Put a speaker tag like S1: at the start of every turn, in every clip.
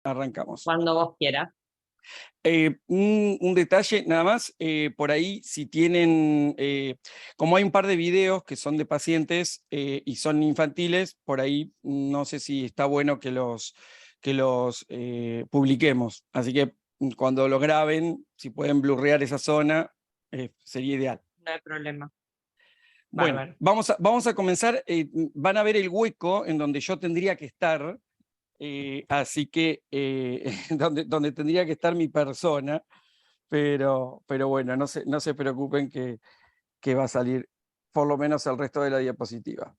S1: Arrancamos.
S2: Cuando vos quieras.
S1: Un detalle nada más, por ahí si tienen, como hay un par de videos que son de pacientes y son infantiles, por ahí no sé si está bueno que los publiquemos. Así que cuando lo graben, si pueden blurrear esa zona, sería ideal.
S2: No hay problema.
S1: Bueno,
S2: Bárbaro.
S1: vamos a comenzar. Van a ver el hueco en donde yo tendría que estar. Así que donde tendría que estar mi persona, pero bueno, no se preocupen que va a salir por lo menos el resto de la diapositiva.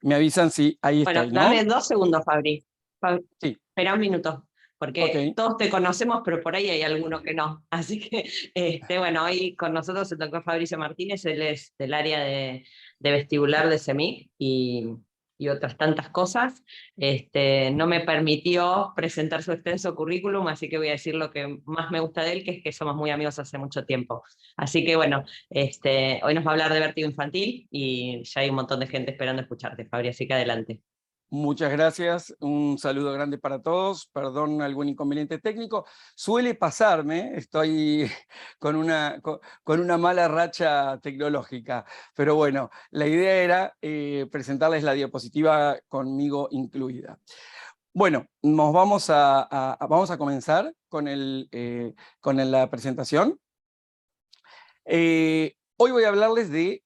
S1: Me avisan si ahí
S2: Bueno,
S1: estoy, ¿no?
S2: dame 2 segundos, Fabri.
S1: Sí,
S2: Espera un minuto, porque
S1: ok.
S2: todos te conocemos, pero por ahí hay alguno que no. Así que, bueno, hoy con nosotros el doctor Fabricio Martínez, él es del área de vestibular de CEMIC y otras tantas cosas. No me permitió presentar su extenso currículum, así que voy a decir lo que más me gusta de él, que es que somos muy amigos hace mucho tiempo. Así que bueno, hoy nos va a hablar de vértigo infantil y ya hay un montón de gente esperando escucharte, Fabri, así que adelante.
S1: Muchas gracias, un saludo grande para todos, perdón algún inconveniente técnico. Suele pasarme, estoy con una mala racha tecnológica, pero bueno, la idea era presentarles la diapositiva conmigo incluida. Bueno, vamos a comenzar con la presentación. Hoy voy a hablarles de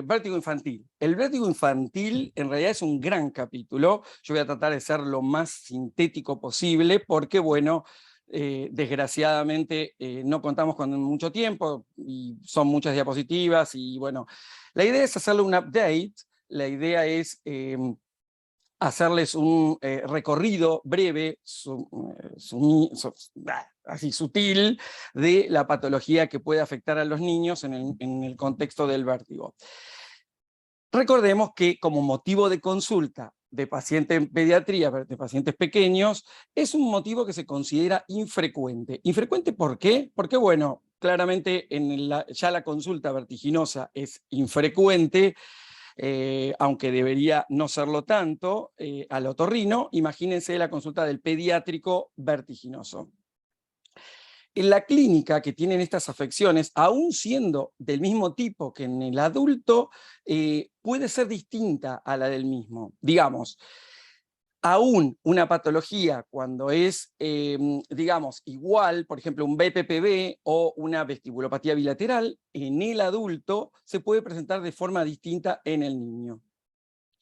S1: vértigo infantil. El vértigo infantil en realidad es un gran capítulo. Yo voy a tratar de ser lo más sintético posible porque, bueno, desgraciadamente no contamos con mucho tiempo y son muchas diapositivas y, bueno, la idea es hacerle un update. La idea es hacerles un recorrido breve, así sutil, de la patología que puede afectar a los niños en el contexto del vértigo. Recordemos que como motivo de consulta de pacientes en pediatría, de pacientes pequeños, es un motivo que se considera infrecuente. ¿Infrecuente por qué? Porque, bueno, claramente ya la consulta vertiginosa es infrecuente, aunque debería no serlo tanto, al otorrino. Imagínense la consulta del pediátrico vertiginoso. En la clínica que tienen estas afecciones, aún siendo del mismo tipo que en el adulto, puede ser distinta a la del mismo. Digamos, aún una patología cuando es, digamos, igual, por ejemplo, un BPPV o una vestibulopatía bilateral, en el adulto se puede presentar de forma distinta en el niño.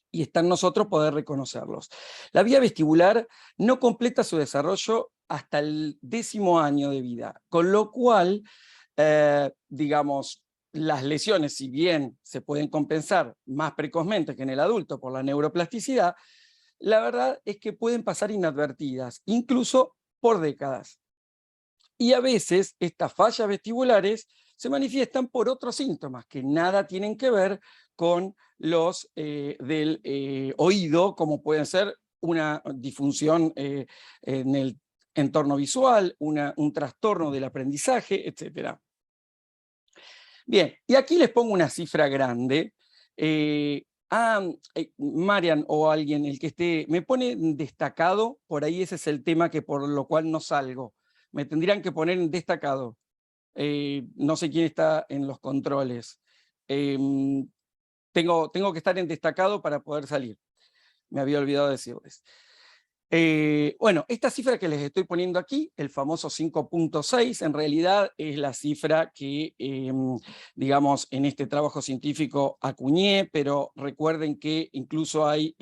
S1: Y está en nosotros poder reconocerlos. La vía vestibular no completa su desarrollo hasta el 10º año de vida, con lo cual, digamos, las lesiones, si bien se pueden compensar más precozmente que en el adulto por la neuroplasticidad, la verdad es que pueden pasar inadvertidas, incluso por décadas. Y a veces estas fallas vestibulares se manifiestan por otros síntomas que nada tienen que ver con los del oído, como pueden ser una disfunción en el entorno visual, un trastorno del aprendizaje, etc. Bien, y aquí les pongo una cifra grande. Marian o alguien, el que esté, me pone destacado, por ahí ese es el tema que por lo cual no salgo. Me tendrían que poner en destacado. No sé quién está en los controles. Tengo que estar en destacado para poder salir. Me había olvidado decirles. Bueno, esta cifra que les estoy poniendo aquí, el famoso 5.6, en realidad es la cifra que, digamos, en este trabajo científico acuñé, pero recuerden que incluso hay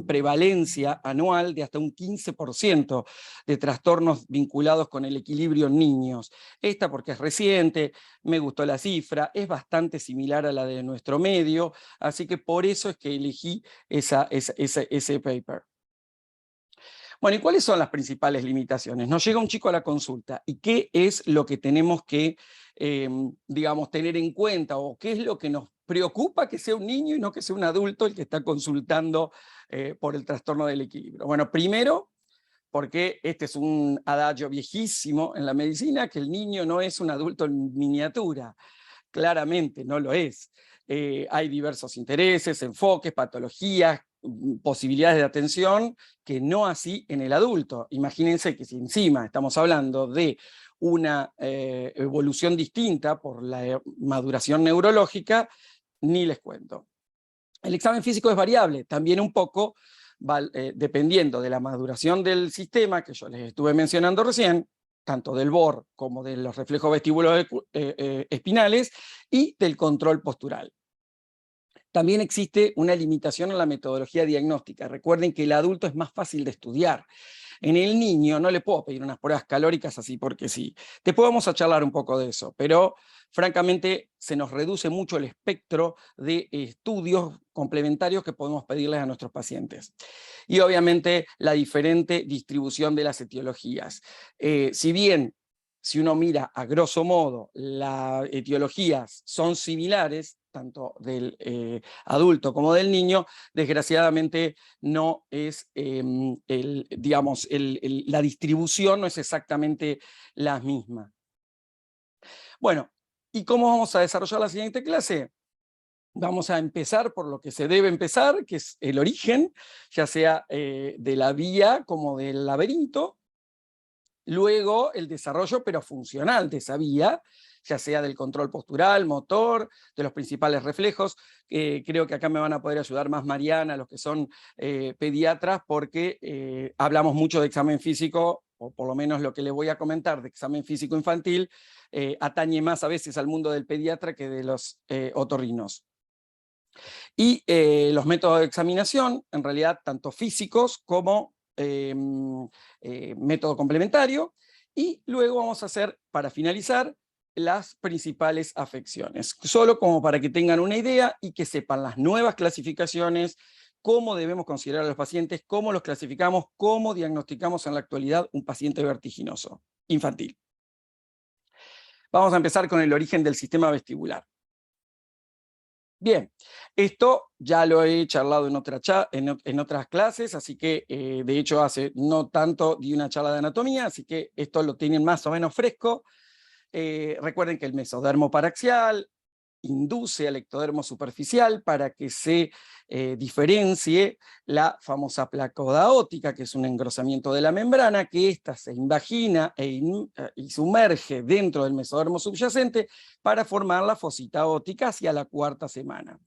S1: prevalencia anual de hasta un 15% de trastornos vinculados con el equilibrio en niños. Esta porque es reciente, me gustó la cifra, es bastante similar a la de nuestro medio, así que por eso es que elegí ese paper. Bueno, ¿y cuáles son las principales limitaciones? Nos llega un chico a la consulta, ¿y qué es lo que tenemos que, digamos, tener en cuenta, o qué es lo que nos preocupa que sea un niño y no que sea un adulto el que está consultando por el trastorno del equilibrio? Bueno, primero, porque este es un adagio viejísimo en la medicina, que el niño no es un adulto en miniatura. Claramente no lo es. Hay diversos intereses, enfoques, patologías, posibilidades de atención que no así en el adulto. Imagínense que si encima estamos hablando de una evolución distinta por la maduración neurológica, ni les cuento. El examen físico es variable, también un poco dependiendo de la maduración del sistema, que yo les estuve mencionando recién, tanto del BOR como de los reflejos vestibulos espinales, y del control postural. También existe una limitación en la metodología diagnóstica. Recuerden que el adulto es más fácil de estudiar. En el niño no le puedo pedir unas pruebas calóricas así porque sí. Después vamos a charlar un poco de eso, pero francamente se nos reduce mucho el espectro de estudios complementarios que podemos pedirles a nuestros pacientes. Y obviamente la diferente distribución de las etiologías. Si bien, si uno mira a grosso modo, las etiologías son similares, tanto del adulto como del niño, desgraciadamente no es, digamos, la distribución no es exactamente la misma. Bueno, ¿y cómo vamos a desarrollar la siguiente clase? Vamos a empezar por lo que se debe empezar, que es el origen, ya sea de la vía como del laberinto. Luego el desarrollo, pero funcional, de esa vía, ya sea del control postural, motor, de los principales reflejos. Creo que acá me van a poder ayudar más Mariana, los que son pediatras, porque hablamos mucho de examen físico, o por lo menos lo que les voy a comentar de examen físico infantil, atañe más a veces al mundo del pediatra que de los otorrinos. Y los métodos de examinación, en realidad, tanto físicos como método complementario, y luego vamos a hacer, para finalizar, las principales afecciones, solo como para que tengan una idea y que sepan las nuevas clasificaciones, cómo debemos considerar a los pacientes, cómo los clasificamos, cómo diagnosticamos en la actualidad un paciente vertiginoso infantil. Vamos a empezar con el origen del sistema vestibular. Bien, esto ya lo he charlado en otras clases, así que de hecho hace no tanto di una charla de anatomía, así que esto lo tienen más o menos fresco. Recuerden que el mesodermo paraxial induce al ectodermo superficial para que se diferencie la famosa placa odaótica, que es un engrosamiento de la membrana, que ésta se invagina y sumerge dentro del mesodermo subyacente para formar la fosita óptica hacia la cuarta semana.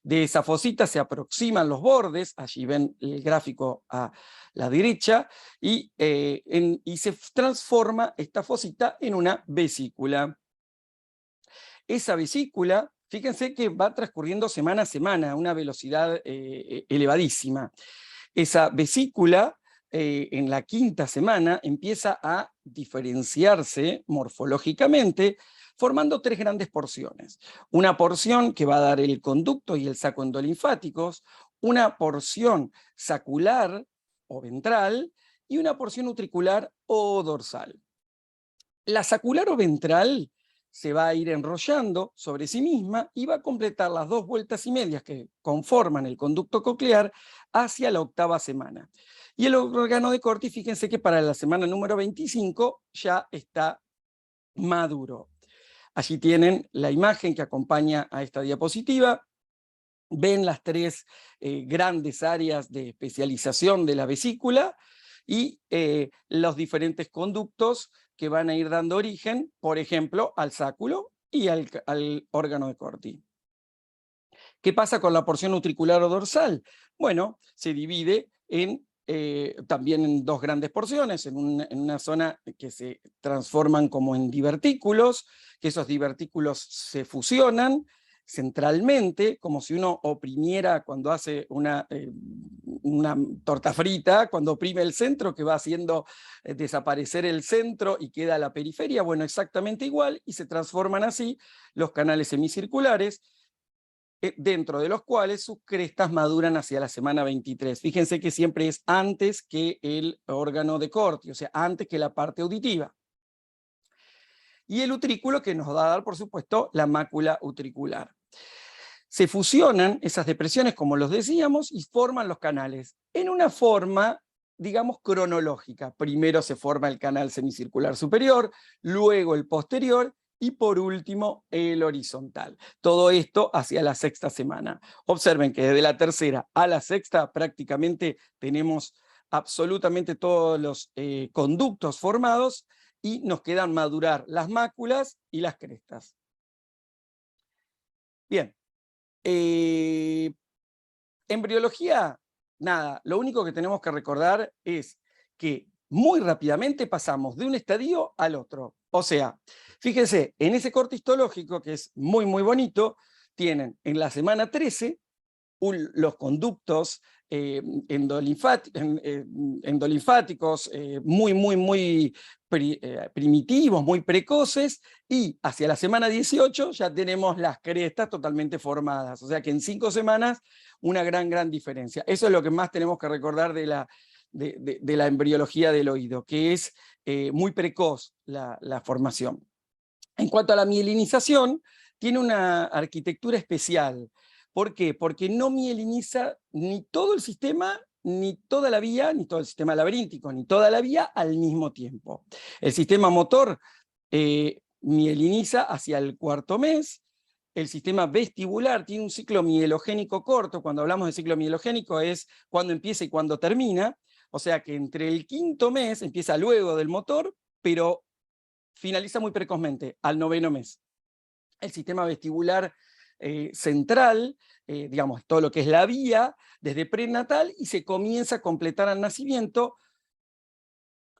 S1: De esa fosita se aproximan los bordes, allí ven el gráfico a la derecha, y se transforma esta fosita en una vesícula. Esa vesícula, fíjense que va transcurriendo semana a semana a una velocidad elevadísima. Esa vesícula, en la quinta semana, empieza a diferenciarse morfológicamente, formando tres grandes porciones. Una porción que va a dar el conducto y el saco endolinfáticos, una porción sacular o ventral y una porción utricular o dorsal. La sacular o ventral se va a ir enrollando sobre sí misma y va a completar las 2 vueltas y medias que conforman el conducto coclear hacia la octava semana. Y el órgano de Corti, fíjense que para la semana número 25 ya está maduro. Allí tienen la imagen que acompaña a esta diapositiva. Ven las 3 grandes áreas de especialización de la vesícula y los diferentes conductos que van a ir dando origen, por ejemplo, al sáculo y al órgano de Corti. ¿Qué pasa con la porción utricular o dorsal? Bueno, se divide también en 2 grandes porciones, en una zona que se transforman como en divertículos, que esos divertículos se fusionan centralmente, como si uno oprimiera cuando hace una torta frita, cuando oprime el centro, que va haciendo desaparecer el centro y queda la periferia. Bueno, exactamente igual, y se transforman así los canales semicirculares, dentro de los cuales sus crestas maduran hacia la semana 23. Fíjense que siempre es antes que el órgano de Corti, o sea, antes que la parte auditiva. Y el utrículo, que nos va a dar, por supuesto, la mácula utricular. Se fusionan esas depresiones, como los decíamos, y forman los canales en una forma, digamos, cronológica. Primero se forma el canal semicircular superior, luego el posterior, y por último el horizontal. Todo esto hacia la sexta semana. Observen que desde la tercera a la sexta prácticamente tenemos absolutamente todos los conductos formados y nos quedan madurar las máculas y las crestas. Bien, embriología, nada, lo único que tenemos que recordar es que muy rápidamente pasamos de un estadio al otro. O sea, fíjense, en ese corte histológico, que es muy, muy bonito, tienen en la semana 13 los conductos endolinfáticos muy, muy, muy primitivos, muy precoces, y hacia la semana 18 ya tenemos las crestas totalmente formadas. O sea que en 5 semanas una gran diferencia. Eso es lo que más tenemos que recordar de la embriología del oído, que es muy precoz la formación. En cuanto a la mielinización, tiene una arquitectura especial. ¿Por qué? Porque no mieliniza ni todo el sistema, ni toda la vía, ni todo el sistema laberíntico, ni toda la vía al mismo tiempo. El sistema motor mieliniza hacia el 4.º mes. El sistema vestibular tiene un ciclo mielogénico corto. Cuando hablamos de ciclo mielogénico es cuando empieza y cuando termina. O sea que entre el 5.º mes, empieza luego del motor, pero finaliza muy precozmente, al 9.º mes. El sistema vestibular central, digamos, todo lo que es la vía, desde prenatal, y se comienza a completar al nacimiento,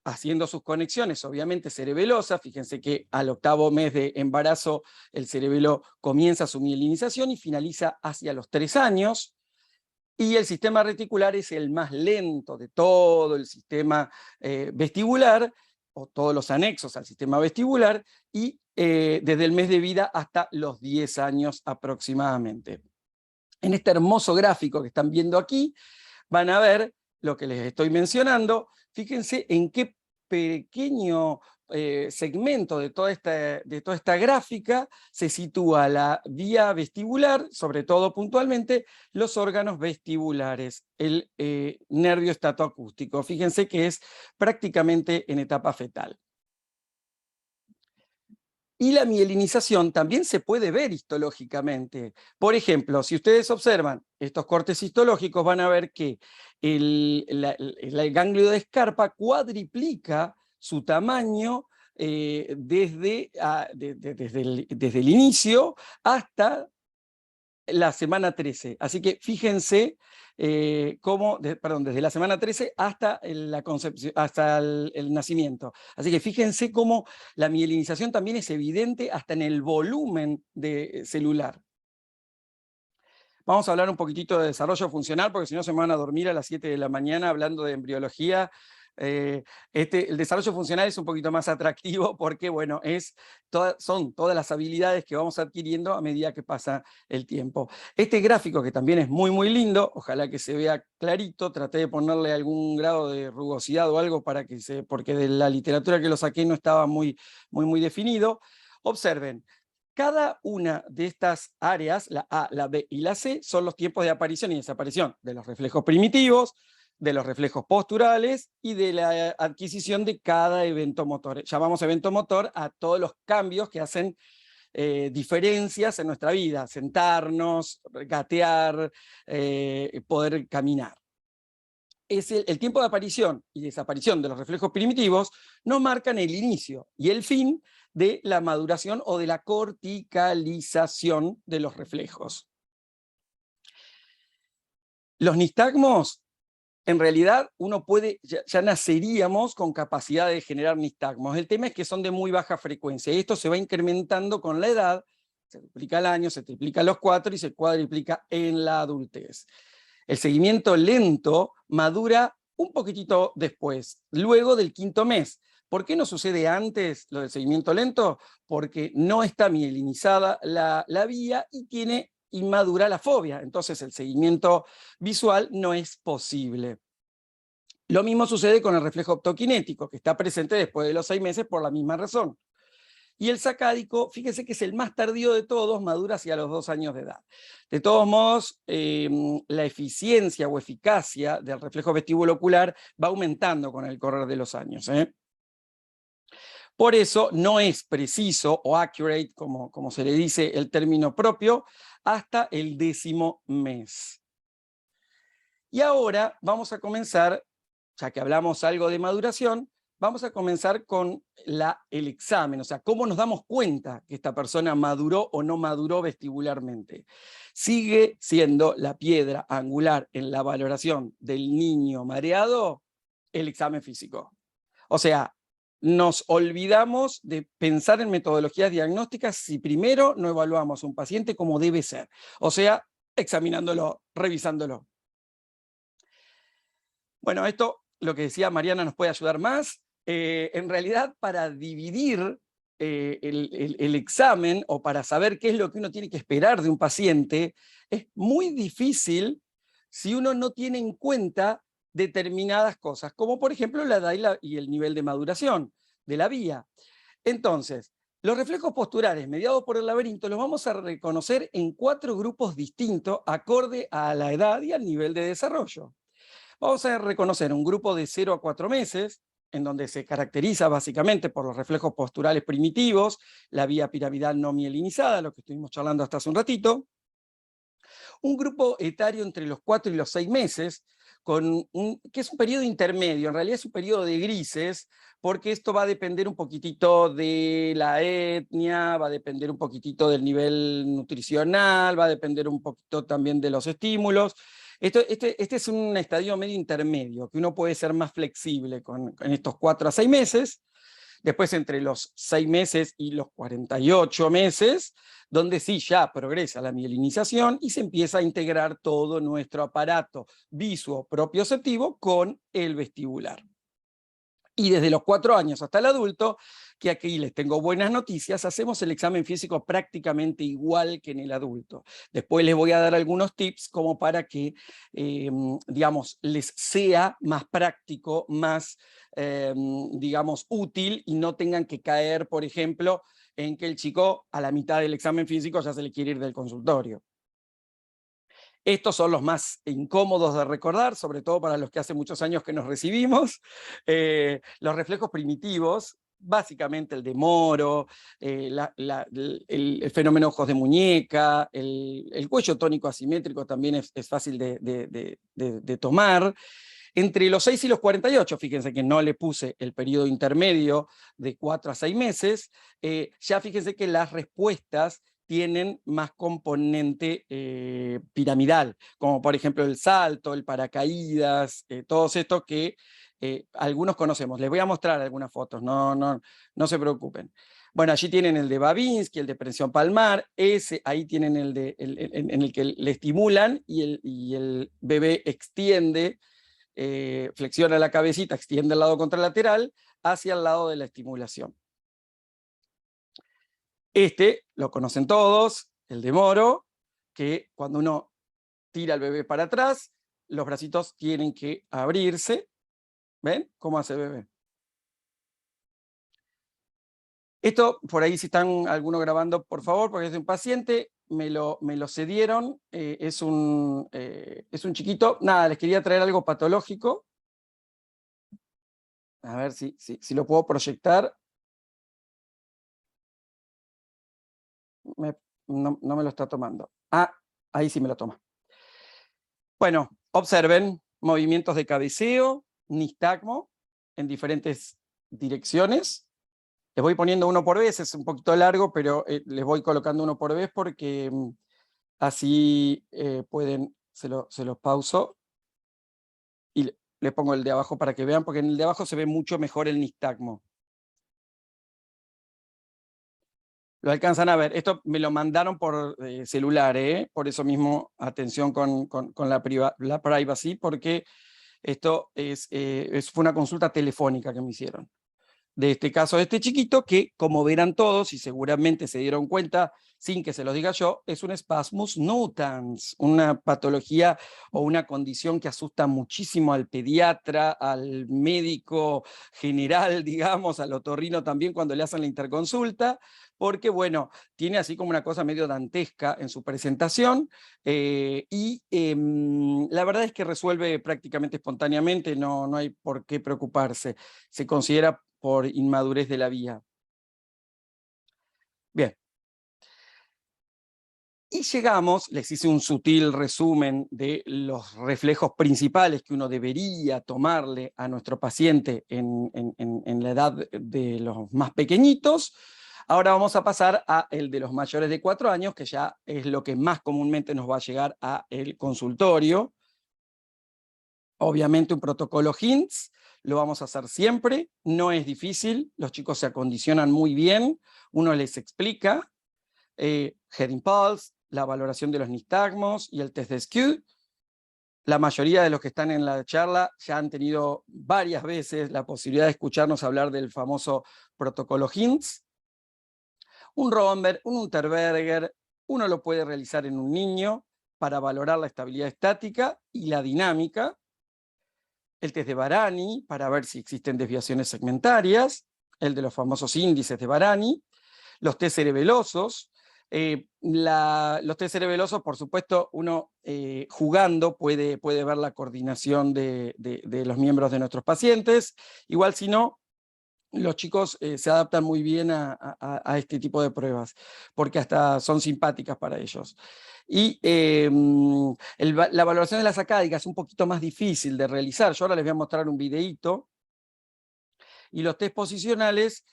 S1: haciendo sus conexiones, obviamente cerebelosas. Fíjense que al 8.º mes de embarazo el cerebelo comienza su mielinización y finaliza hacia los 3 años. Y el sistema reticular es el más lento de todo el sistema vestibular, o todos los anexos al sistema vestibular, y desde el mes de vida hasta los 10 años aproximadamente. En este hermoso gráfico que están viendo aquí, van a ver lo que les estoy mencionando. Fíjense en qué pequeño segmento de toda esta gráfica se sitúa la vía vestibular, sobre todo puntualmente los órganos vestibulares, el nervio estatoacústico. Fíjense que es prácticamente en etapa fetal. Y la mielinización también se puede ver histológicamente. Por ejemplo, si ustedes observan estos cortes histológicos, van a ver que el ganglio de Scarpa cuadriplica su tamaño desde el inicio hasta la semana 13. Así que fíjense desde la semana 13 hasta la concepción, hasta el nacimiento. Así que fíjense cómo la mielinización también es evidente hasta en el volumen celular. Vamos a hablar un poquitito de desarrollo funcional, porque si no se me van a dormir a las 7 de la mañana hablando de embriología. El desarrollo funcional es un poquito más atractivo porque, bueno, son todas las habilidades que vamos adquiriendo a medida que pasa el tiempo. Este gráfico, que también es muy, muy lindo, ojalá que se vea clarito, traté de ponerle algún grado de rugosidad o algo porque de la literatura que lo saqué no estaba muy definido. Observen. Cada una de estas áreas, la A, la B y la C, son los tiempos de aparición y desaparición de los reflejos primitivos, de los reflejos posturales y de la adquisición de cada evento motor. Llamamos evento motor a todos los cambios que hacen diferencias en nuestra vida: sentarnos, gatear, poder caminar. El tiempo de aparición y desaparición de los reflejos primitivos nos marcan el inicio y el fin de la maduración o de la corticalización de los reflejos. Los nistagmos, en realidad ya naceríamos con capacidad de generar nistagmos. El tema es que son de muy baja frecuencia y esto se va incrementando con la edad. Se duplica al año, se triplica a los 4 y se cuadriplica en la adultez. El seguimiento lento madura un poquitito después, luego del 5.º mes. ¿Por qué no sucede antes lo del seguimiento lento? Porque no está mielinizada la vía y tiene inmadura la fobia. Entonces el seguimiento visual no es posible. Lo mismo sucede con el reflejo optoquinético, que está presente después de los 6 meses por la misma razón. Y el sacádico, fíjese que es el más tardío de todos, madura hacia los 2 años de edad. De todos modos, la eficiencia o eficacia del reflejo vestíbulo ocular va aumentando con el correr de los años. Por eso no es preciso o accurate, como se le dice el término propio, hasta el 10º mes. Y ahora vamos a comenzar, ya que hablamos algo de maduración, vamos a comenzar con el examen, o sea, cómo nos damos cuenta que esta persona maduró o no maduró vestibularmente. Sigue siendo la piedra angular en la valoración del niño mareado el examen físico. O sea, nos olvidamos de pensar en metodologías diagnósticas si primero no evaluamos un paciente como debe ser, o sea, examinándolo, revisándolo. Bueno, esto, lo que decía Mariana, nos puede ayudar más. En realidad, para dividir el examen o para saber qué es lo que uno tiene que esperar de un paciente, es muy difícil si uno no tiene en cuenta determinadas cosas, como por ejemplo la edad y el nivel de maduración de la vía. Entonces, los reflejos posturales mediados por el laberinto los vamos a reconocer en 4 grupos distintos acorde a la edad y al nivel de desarrollo. Vamos a reconocer un grupo de 0 a 4 meses, en donde se caracteriza básicamente por los reflejos posturales primitivos, la vía piramidal no mielinizada, lo que estuvimos charlando hasta hace un ratito. Un grupo etario entre los 4 y los 6 meses, que es un periodo intermedio, en realidad es un periodo de grises, porque esto va a depender un poquitito de la etnia, va a depender un poquitito del nivel nutricional, va a depender un poquito también de los estímulos. Este es un estadio medio intermedio, que uno puede ser más flexible en estos 4 a 6 meses. Después entre los 6 meses y los 48 meses, donde sí ya progresa la mielinización y se empieza a integrar todo nuestro aparato visuo-propioceptivo con el vestibular. Y desde los 4 años hasta el adulto, que aquí les tengo buenas noticias, hacemos el examen físico prácticamente igual que en el adulto. Después les voy a dar algunos tips como para que, digamos, les sea más práctico, más, digamos, útil y no tengan que caer, por ejemplo, en que el chico a la mitad del examen físico ya se le quiere ir del consultorio. Estos son los más incómodos de recordar, sobre todo para los que hace muchos años que nos recibimos. Los reflejos primitivos, básicamente el de Moro, el fenómeno ojos de muñeca, el cuello tónico asimétrico también es fácil de tomar. Entre los 6 y los 48, fíjense que no le puse el periodo intermedio de 4 a 6 meses, ya fíjense que las respuestas tienen más componente piramidal, como por ejemplo el salto, el paracaídas, todos estos que algunos conocemos. Les voy a mostrar algunas fotos, no se preocupen. Bueno, allí tienen el de Babinski, el de presión palmar, ahí tienen en el que le estimulan y el bebé extiende, flexiona la cabecita, extiende el lado contralateral hacia el lado de la estimulación. Este lo conocen todos, el de Moro, que cuando uno tira al bebé para atrás, los bracitos tienen que abrirse. ¿Ven cómo hace el bebé? Esto, por ahí si están alguno grabando, por favor, porque es de un paciente, me lo cedieron, es un chiquito. Nada, les quería traer algo patológico. A ver si lo puedo proyectar. No me lo está tomando. Ah, ahí sí me lo toma. Bueno, observen movimientos de cabeceo, nistagmo, en diferentes direcciones. Les voy poniendo uno por vez, es un poquito largo, pero les voy colocando uno por vez porque así pueden, se los pauso y le pongo el de abajo para que vean, porque en el de abajo se ve mucho mejor el nistagmo. Lo alcanzan a ver. Esto me lo mandaron por celular, por eso mismo atención con la privacy, porque esto fue una consulta telefónica que me hicieron. De este caso de este chiquito, que como verán todos, y seguramente se dieron cuenta sin que se los diga yo, es un spasmus nutans, una patología o una condición que asusta muchísimo al pediatra, al médico general, digamos, al otorrino también cuando le hacen la interconsulta, porque bueno, tiene así como una cosa medio dantesca en su presentación, la verdad es que resuelve prácticamente espontáneamente, no hay por qué preocuparse, se considera por inmadurez de la vía. Bien. Y llegamos, les hice un sutil resumen de los reflejos principales que uno debería tomarle a nuestro paciente en la edad de los más pequeñitos. Ahora vamos a pasar a el de los mayores de 4 años, que ya es lo que más comúnmente nos va a llegar a el consultorio. Obviamente un protocolo HINTS, lo vamos a hacer siempre, no es difícil, los chicos se acondicionan muy bien, uno les explica, Head Impulse, la valoración de los nistagmos y el test de SKU. La mayoría de los que están en la charla ya han tenido varias veces la posibilidad de escucharnos hablar del famoso protocolo HINTS. Un Romberg, un Unterberger, uno lo puede realizar en un niño para valorar la estabilidad estática y la dinámica. El test de Varani para ver si existen desviaciones segmentarias, el de los famosos índices de Varani, los test cerebelosos. Los test cerebelosos, por supuesto, uno jugando puede ver la coordinación de los miembros de nuestros pacientes. Igual si no, los chicos se adaptan muy bien a este tipo de pruebas, porque hasta son simpáticas para ellos. Y la valoración de la sacádica es un poquito más difícil de realizar. Yo ahora les voy a mostrar un videíto. Y los test posicionales,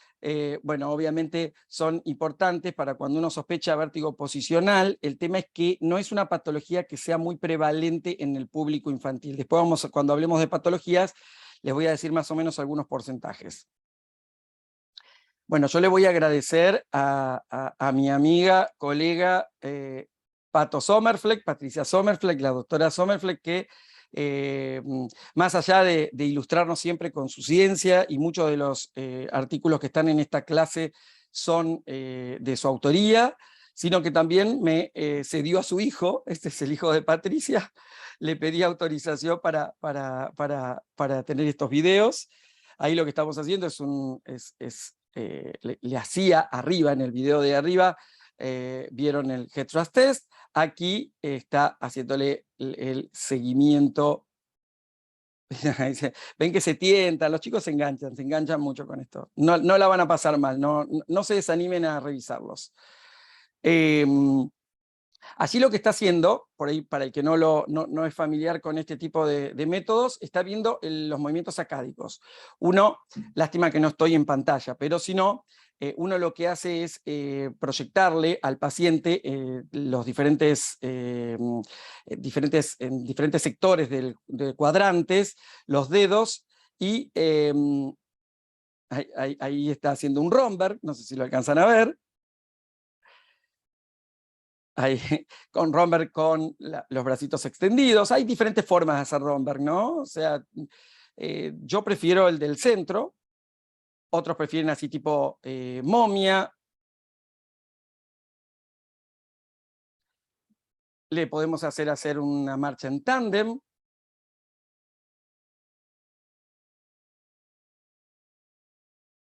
S1: bueno, obviamente son importantes para cuando uno sospecha vértigo posicional. El tema es que no es una patología que sea muy prevalente en el público infantil. Después, cuando hablemos de patologías, les voy a decir más o menos algunos porcentajes. Bueno, yo le voy a agradecer a mi amiga, colega Pato Sommerfleck, Patricia Sommerfleck, la doctora Sommerfleck, que más allá de ilustrarnos siempre con su ciencia, y muchos de los artículos que están en esta clase son de su autoría, sino que también me cedió a su hijo, este es el hijo de Patricia, le pedí autorización para tener estos videos. Ahí lo que estamos haciendo es le hacía arriba, en el video de arriba, vieron el Head Thrust Test, aquí está haciéndole el seguimiento. Ven que se tientan, los chicos se enganchan mucho con esto. No la van a pasar mal, no se desanimen a revisarlos. Allí lo que está haciendo, por ahí para el que no es familiar con este tipo de métodos, está viendo los movimientos sacádicos. Uno, lástima que no estoy en pantalla, pero si no, uno lo que hace es proyectarle al paciente los diferentes sectores de cuadrantes, los dedos, y ahí está haciendo un Romberg, no sé si lo alcanzan a ver. Ahí, con Romberg con los bracitos extendidos. Hay diferentes formas de hacer Romberg, ¿no? O sea, yo prefiero el del centro, otros prefieren así tipo momia. Le podemos hacer una marcha en tándem.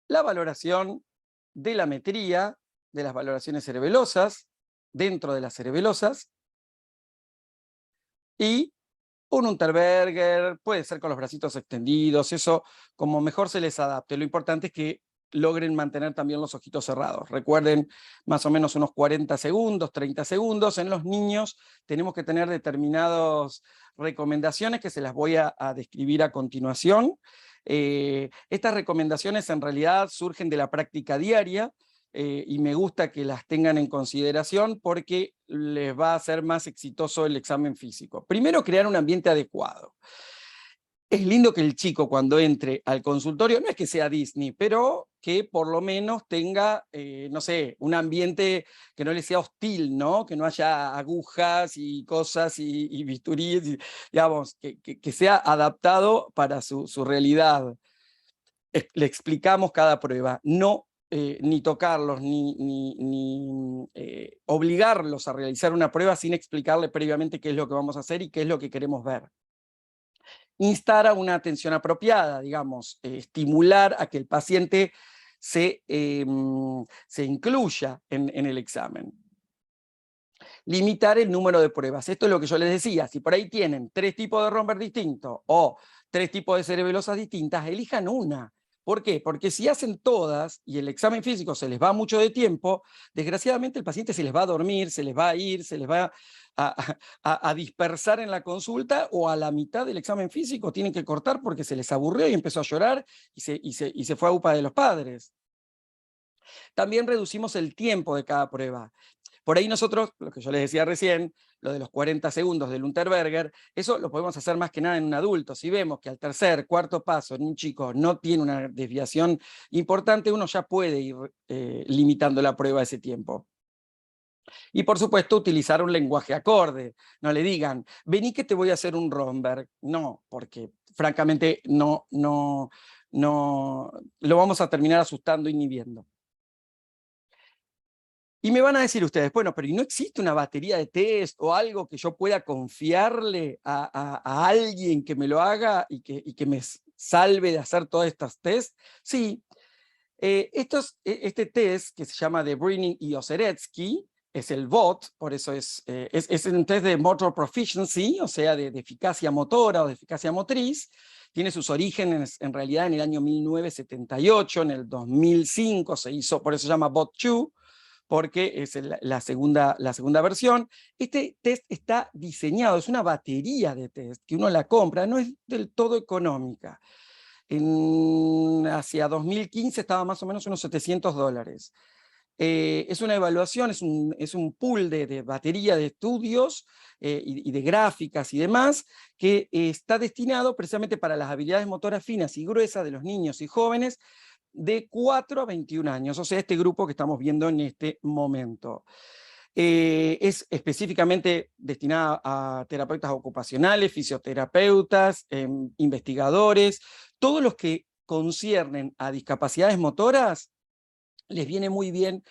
S1: La valoración de la metría, de las valoraciones cerebelosas, dentro de las cerebelosas, y un Unterberger, puede ser con los bracitos extendidos, eso como mejor se les adapte. Lo importante es que logren mantener también los ojitos cerrados. Recuerden más o menos unos 40 segundos, 30 segundos. En los niños tenemos que tener determinadas recomendaciones que se las voy a describir a continuación. Estas recomendaciones en realidad surgen de la práctica diaria, y me gusta que las tengan en consideración porque les va a hacer más exitoso el examen físico. Primero, crear un ambiente adecuado. Es lindo que el chico cuando entre al consultorio, no es que sea Disney, pero que por lo menos tenga, no sé, un ambiente que no le sea hostil, ¿no? Que no haya agujas y cosas y bisturíes, digamos, que sea adaptado para su realidad. Le explicamos cada prueba, no ni tocarlos, ni obligarlos a realizar una prueba sin explicarle previamente qué es lo que vamos a hacer y qué es lo que queremos ver. Instar a una atención apropiada, digamos, estimular a que el paciente se incluya en el examen. Limitar el número de pruebas. Esto es lo que yo les decía, si por ahí tienen 3 tipos de Romberg distintos o 3 tipos de cerebelosas distintas, elijan una. ¿Por qué? Porque si hacen todas y el examen físico se les va mucho de tiempo, desgraciadamente el paciente se les va a dormir, se les va a ir, se les va a dispersar en la consulta, o a la mitad del examen físico tienen que cortar porque se les aburrió y empezó a llorar y se fue a UPA de los padres. También reducimos el tiempo de cada prueba. Por ahí nosotros, lo que yo les decía recién, lo de los 40 segundos del Unterberger, eso lo podemos hacer más que nada en un adulto. Si vemos que al tercer, cuarto paso en un chico no tiene una desviación importante, uno ya puede ir limitando la prueba a ese tiempo. Y por supuesto utilizar un lenguaje acorde. No le digan, vení que te voy a hacer un Romberg. No, porque francamente no lo vamos a terminar asustando, inhibiendo. Y me van a decir ustedes, bueno, pero ¿y no existe una batería de test o algo que yo pueda confiarle a alguien que me lo haga y que me salve de hacer todos estos test? Sí, este test que se llama de Brinning y Oseretsky, es el VOT, por eso es un test de Motor Proficiency, o sea, de eficacia motora o de eficacia motriz. Tiene sus orígenes en realidad en el año 1978, en el 2005 se hizo, por eso se llama VOT2, porque es la segunda versión. Este test está diseñado, es una batería de test que uno la compra, no es del todo económica. Hacia 2015 estaba más o menos unos $700. Es una evaluación, es un pool de batería de estudios y de gráficas y demás, que está destinado precisamente para las habilidades motoras finas y gruesas de los niños y jóvenes de 4 a 21 años, o sea, este grupo que estamos viendo en este momento. Es específicamente destinada a terapeutas ocupacionales, fisioterapeutas, investigadores, todos los que conciernen a discapacidades motoras. Les viene muy bien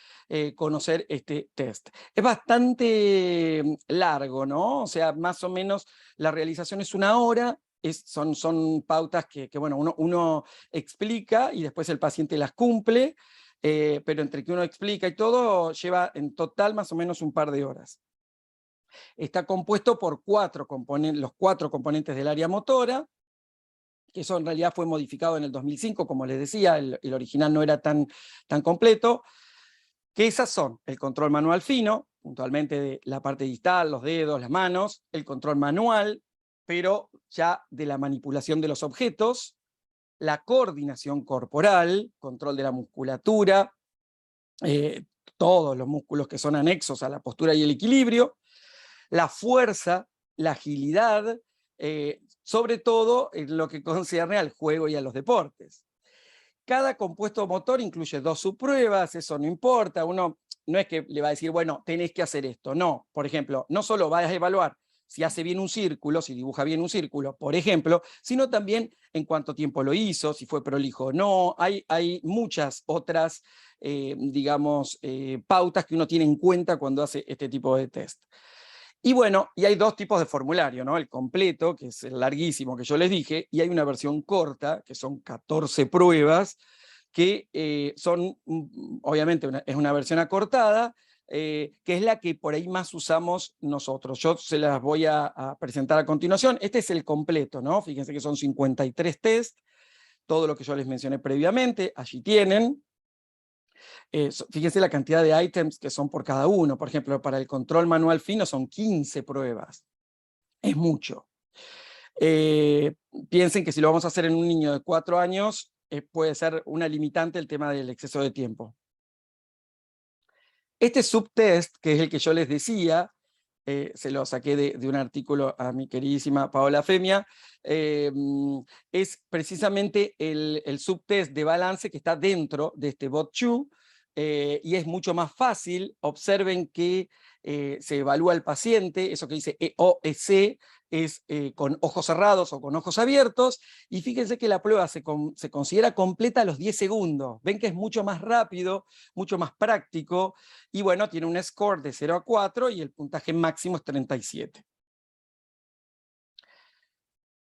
S1: conocer este test. Es bastante largo, ¿no? O sea, más o menos la realización es 1 hora, son pautas que bueno, uno explica y después el paciente las cumple, pero entre que uno explica y todo, lleva en total más o menos un par de horas. Está compuesto por los 4 componentes del área motora, que eso en realidad fue modificado en el 2005, como les decía, el original no era tan completo, que esas son el control manual fino, puntualmente de la parte distal, los dedos, las manos, el control manual, pero ya de la manipulación de los objetos, la coordinación corporal, control de la musculatura, todos los músculos que son anexos a la postura y el equilibrio, la fuerza, la agilidad, sobre todo en lo que concierne al juego y a los deportes. Cada compuesto motor incluye 2 subpruebas, eso no importa, uno no es que le va a decir, bueno, tenés que hacer esto, no. Por ejemplo, no solo vas a evaluar si hace bien un círculo, si dibuja bien un círculo, por ejemplo, sino también en cuánto tiempo lo hizo, si fue prolijo o no. Hay muchas otras, digamos, pautas que uno tiene en cuenta cuando hace este tipo de test. Y bueno, y hay 2 tipos de formulario, ¿no? El completo, que es el larguísimo que yo les dije, y hay una versión corta, que son 14 pruebas, que son, obviamente, es una versión acortada, que es la que por ahí más usamos nosotros. Yo se las voy a presentar a continuación. Este es el completo, ¿no? Fíjense que son 53 test, todo lo que yo les mencioné previamente, allí tienen. Fíjense la cantidad de ítems que son por cada uno. Por ejemplo, para el control manual fino son 15 pruebas. Es mucho. Piensen que si lo vamos a hacer en un niño de 4 años, puede ser una limitante el tema del exceso de tiempo. Este subtest, que es el que yo les decía, se lo saqué de un artículo a mi queridísima Paola Femia, es precisamente el subtest de balance que está dentro de este BOT2, y es mucho más fácil. Observen que se evalúa al paciente, eso que dice EOEC es con ojos cerrados o con ojos abiertos, y fíjense que la prueba se considera completa a los 10 segundos. Ven que es mucho más rápido, mucho más práctico, y bueno, tiene un score de 0 a 4 y el puntaje máximo es 37.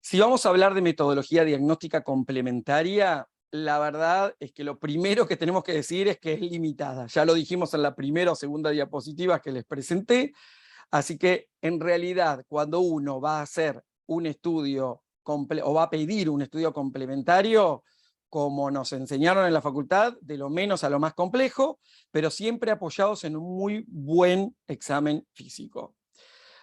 S1: Si vamos a hablar de metodología diagnóstica complementaria, la verdad es que lo primero que tenemos que decir es que es limitada. Ya lo dijimos en la primera o segunda diapositiva que les presenté. Así que, en realidad, cuando uno va a hacer un estudio o va a pedir un estudio complementario, como nos enseñaron en la facultad, de lo menos a lo más complejo, pero siempre apoyados en un muy buen examen físico.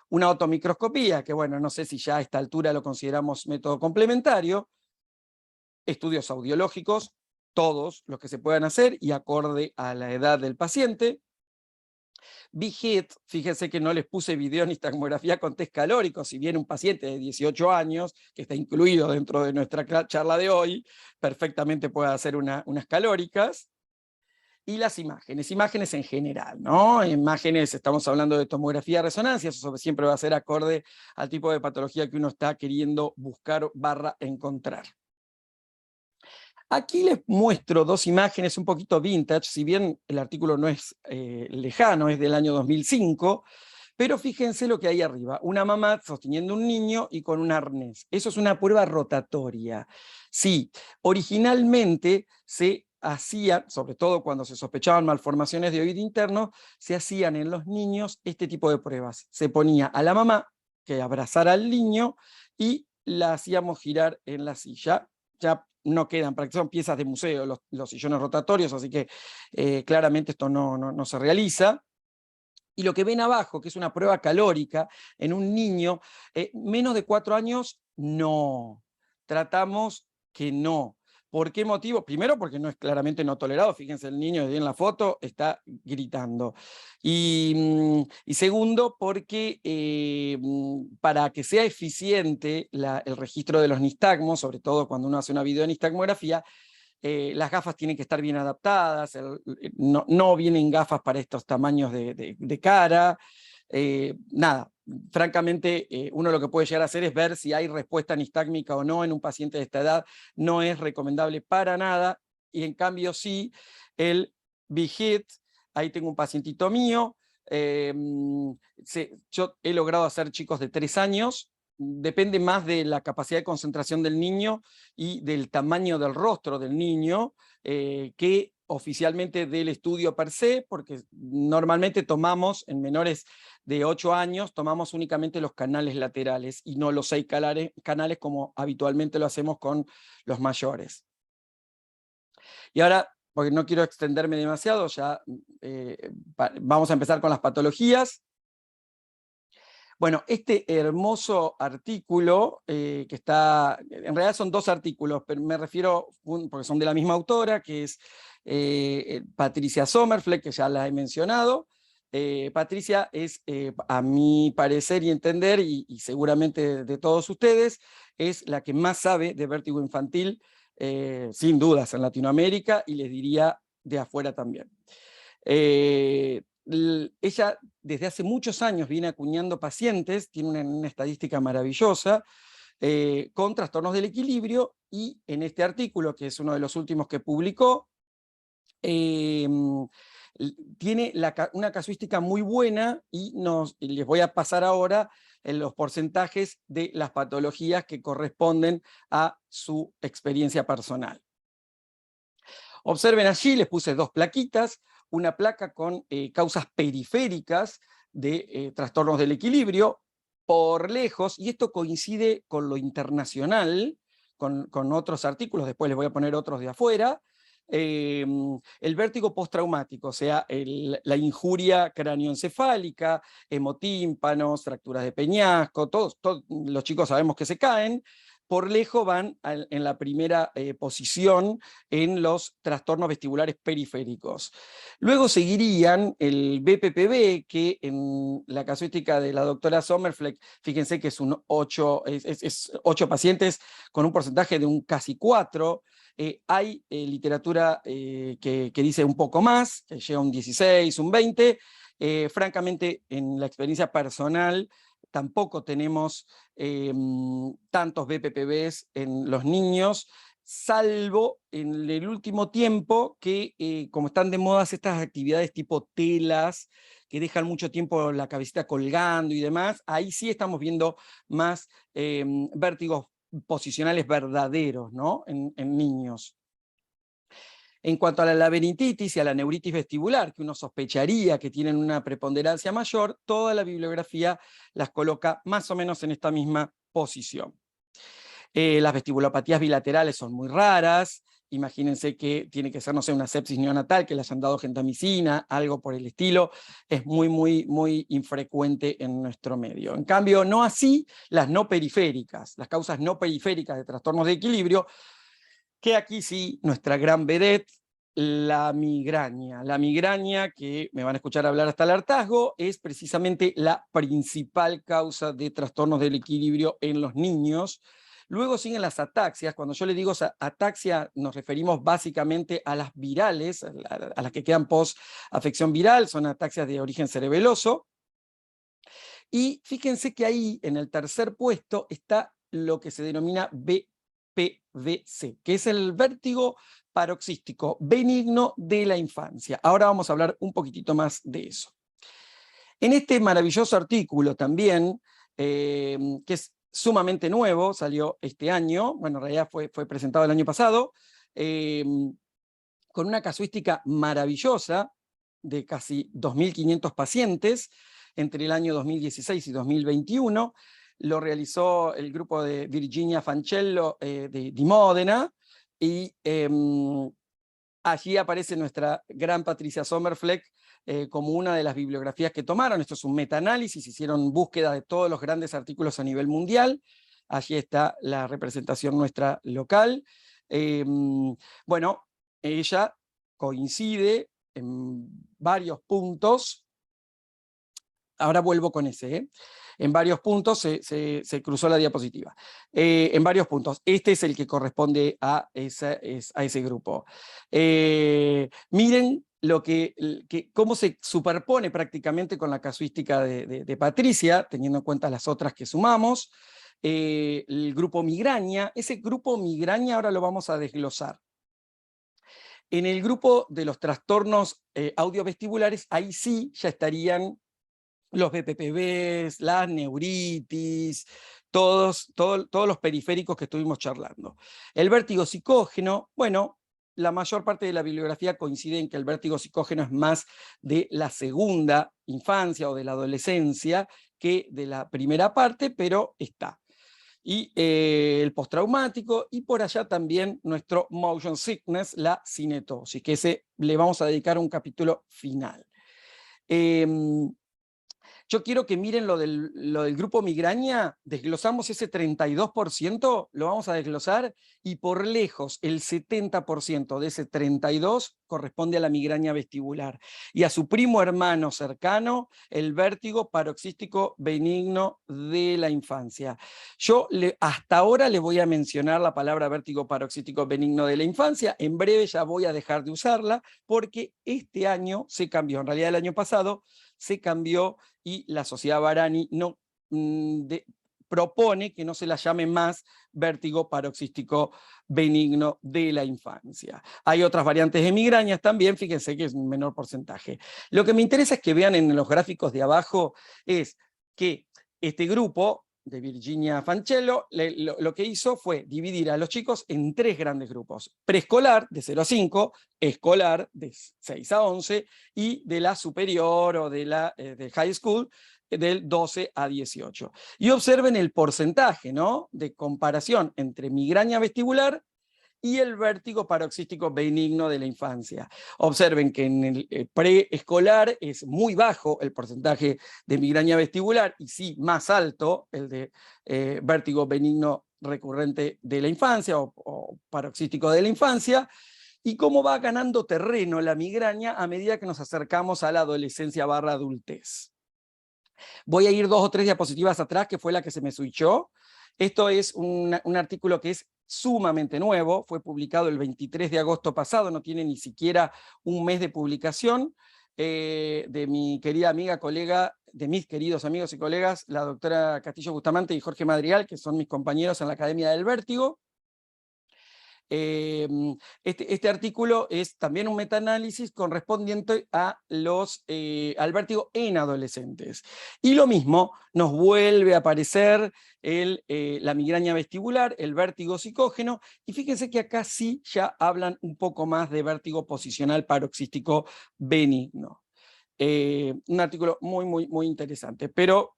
S1: Una otomicroscopía, que bueno, no sé si ya a esta altura lo consideramos método complementario, estudios audiológicos, todos los que se puedan hacer y acorde a la edad del paciente. BHIT, fíjense que no les puse video ni nistagmografía con test calórico, si bien un paciente de 18 años, que está incluido dentro de nuestra charla de hoy, perfectamente puede hacer unas calóricas. Y las imágenes en general, ¿no? Imágenes, estamos hablando de tomografía de resonancia, eso siempre va a ser acorde al tipo de patología que uno está queriendo buscar / encontrar. Aquí les muestro dos imágenes un poquito vintage, si bien el artículo no es lejano, es del año 2005, pero fíjense lo que hay arriba, una mamá sosteniendo un niño y con un arnés. Eso es una prueba rotatoria. Sí, originalmente se hacían, sobre todo cuando se sospechaban malformaciones de oído interno, se hacían en los niños este tipo de pruebas. Se ponía a la mamá que abrazara al niño y la hacíamos girar en la silla. Ya no quedan, para que son piezas de museo los sillones rotatorios, así que claramente esto no se realiza. Y lo que ven abajo, que es una prueba calórica en un niño, menos de 4 años, no. Tratamos que no. ¿Por qué motivo? Primero porque no es claramente no tolerado, fíjense el niño en la foto está gritando. Y segundo porque para que sea eficiente el registro de los nistagmos, sobre todo cuando uno hace una videonistagmografía, las gafas tienen que estar bien adaptadas, no vienen gafas para estos tamaños de cara, nada. Francamente, uno lo que puede llegar a hacer es ver si hay respuesta nistágmica o no en un paciente de esta edad. No es recomendable para nada, y en cambio sí, el BHIT, ahí tengo un pacientito mío, yo he logrado hacer chicos de 3 años, depende más de la capacidad de concentración del niño y del tamaño del rostro del niño, que oficialmente del estudio per se, porque normalmente tomamos en menores de 8 años, tomamos únicamente los canales laterales y no los 6 canales como habitualmente lo hacemos con los mayores. Y ahora, porque no quiero extenderme demasiado, ya vamos a empezar con las patologías. Bueno, este hermoso artículo, que está, en realidad son 2 artículos, pero me refiero, porque son de la misma autora, que es Patricia Sommerfeld, que ya la he mencionado. Patricia es, a mi parecer y entender, y seguramente de todos ustedes, es la que más sabe de vértigo infantil, sin dudas, en Latinoamérica, y les diría de afuera también. Ella desde hace muchos años viene acuñando pacientes, tiene una estadística maravillosa, con trastornos del equilibrio, y en este artículo, que es uno de los últimos que publicó, tiene una casuística muy buena, y les voy a pasar ahora en los porcentajes de las patologías que corresponden a su experiencia personal. Observen allí, les puse 2 plaquitas, una placa con causas periféricas de trastornos del equilibrio, por lejos, y esto coincide con lo internacional, con otros artículos, después les voy a poner otros de afuera, el vértigo postraumático, o sea, la injuria cráneoencefálica, hemotímpanos, fracturas de peñasco, todos los chicos sabemos que se caen. Por lejos van en la primera posición en los trastornos vestibulares periféricos. Luego seguirían el BPPV, que en la casuística de la doctora Sommerfeld, fíjense que es 8 pacientes con un porcentaje de un casi 4. Hay literatura que dice un poco más, que llega a un 16, un 20. Francamente, en la experiencia personal, tampoco tenemos tantos BPPVs en los niños, salvo en el último tiempo que, como están de moda estas actividades tipo telas, que dejan mucho tiempo la cabecita colgando y demás, ahí sí estamos viendo más vértigos posicionales verdaderos, ¿no? en niños. En cuanto a la laberintitis y a la neuritis vestibular, que uno sospecharía que tienen una preponderancia mayor, toda la bibliografía las coloca más o menos en esta misma posición. Las vestibulopatías bilaterales son muy raras, imagínense que tiene que ser, no sé, una sepsis neonatal, que le hayan dado gentamicina, algo por el estilo, es muy, muy, muy infrecuente en nuestro medio. En cambio, no así las no periféricas, las causas no periféricas de trastornos de equilibrio, que aquí sí, nuestra gran vedette, la migraña. La migraña, que me van a escuchar hablar hasta el hartazgo, es precisamente la principal causa de trastornos del equilibrio en los niños. Luego siguen las ataxias. Cuando yo le digo ataxia, nos referimos básicamente a las virales, a las que quedan post-afección viral, son ataxias de origen cerebeloso. Y fíjense que ahí, en el tercer puesto, está lo que se denomina BPVC, que es el vértigo paroxístico benigno de la infancia. Ahora vamos a hablar un poquitito más de eso. En este maravilloso artículo también, que es sumamente nuevo, salió este año, bueno, en realidad fue presentado el año pasado, con una casuística maravillosa de casi 2.500 pacientes entre el año 2016 y 2021. Lo realizó el grupo de Virginia Fancello di Módena, y allí aparece nuestra gran Patricia Sommerfleck como una de las bibliografías que tomaron. Esto es un metaanálisis, hicieron búsqueda de todos los grandes artículos a nivel mundial. Allí está la representación nuestra local. Bueno, ella coincide en varios puntos. Ahora vuelvo con ese. En varios puntos se cruzó la diapositiva. En varios puntos. Este es el que corresponde a ese grupo. Miren cómo se superpone prácticamente con la casuística de Patricia, teniendo en cuenta las otras que sumamos. El grupo migraña. Ese grupo migraña ahora lo vamos a desglosar. En el grupo de los trastornos audiovestibulares, ahí sí ya estarían los BPPVs, las neuritis, todos los periféricos que estuvimos charlando. El vértigo psicógeno, bueno, la mayor parte de la bibliografía coincide en que el vértigo psicógeno es más de la segunda infancia o de la adolescencia que de la primera parte, pero está. Y el postraumático, y por allá también nuestro motion sickness, la cinetosis, que ese le vamos a dedicar un capítulo final. Yo quiero que miren lo del grupo migraña, desglosamos ese 32%, lo vamos a desglosar, y por lejos el 70% de ese 32% corresponde a la migraña vestibular, y a su primo hermano cercano, el vértigo paroxístico benigno de la infancia. Yo hasta ahora le voy a mencionar la palabra vértigo paroxístico benigno de la infancia, en breve ya voy a dejar de usarla, porque este año se cambió, en realidad el año pasado se cambió, y la Sociedad Varani no, propone que no se la llame más vértigo paroxístico benigno de la infancia. Hay otras variantes de migrañas también, fíjense que es un menor porcentaje. Lo que me interesa es que vean en los gráficos de abajo es que este grupo de Virginia Fancello lo que hizo fue dividir a los chicos en tres grandes grupos: preescolar de 0 a 5, escolar de 6 a 11 y de la superior o de la del high school del 12 a 18. Y observen el porcentaje, ¿no?, de comparación entre migraña vestibular y el vértigo paroxístico benigno de la infancia. Observen que en el preescolar es muy bajo el porcentaje de migraña vestibular, y sí más alto el de vértigo benigno recurrente de la infancia o paroxístico de la infancia, y cómo va ganando terreno la migraña a medida que nos acercamos a la adolescencia / adultez. Voy a ir 2 o 3 diapositivas atrás, que fue la que se me switchó. Esto es un artículo que es sumamente nuevo, fue publicado el 23 de agosto pasado, no tiene ni siquiera un mes de publicación, de mi querida amiga, colega, de mis queridos amigos y colegas, la doctora Castillo Bustamante y Jorge Madrigal, que son mis compañeros en la Academia del Vértigo. Este artículo es también un metaanálisis correspondiente a al vértigo en adolescentes. Y lo mismo, nos vuelve a aparecer la migraña vestibular, el vértigo psicógeno, y fíjense que acá sí ya hablan un poco más de vértigo posicional paroxístico benigno. Un artículo muy, muy, muy interesante, pero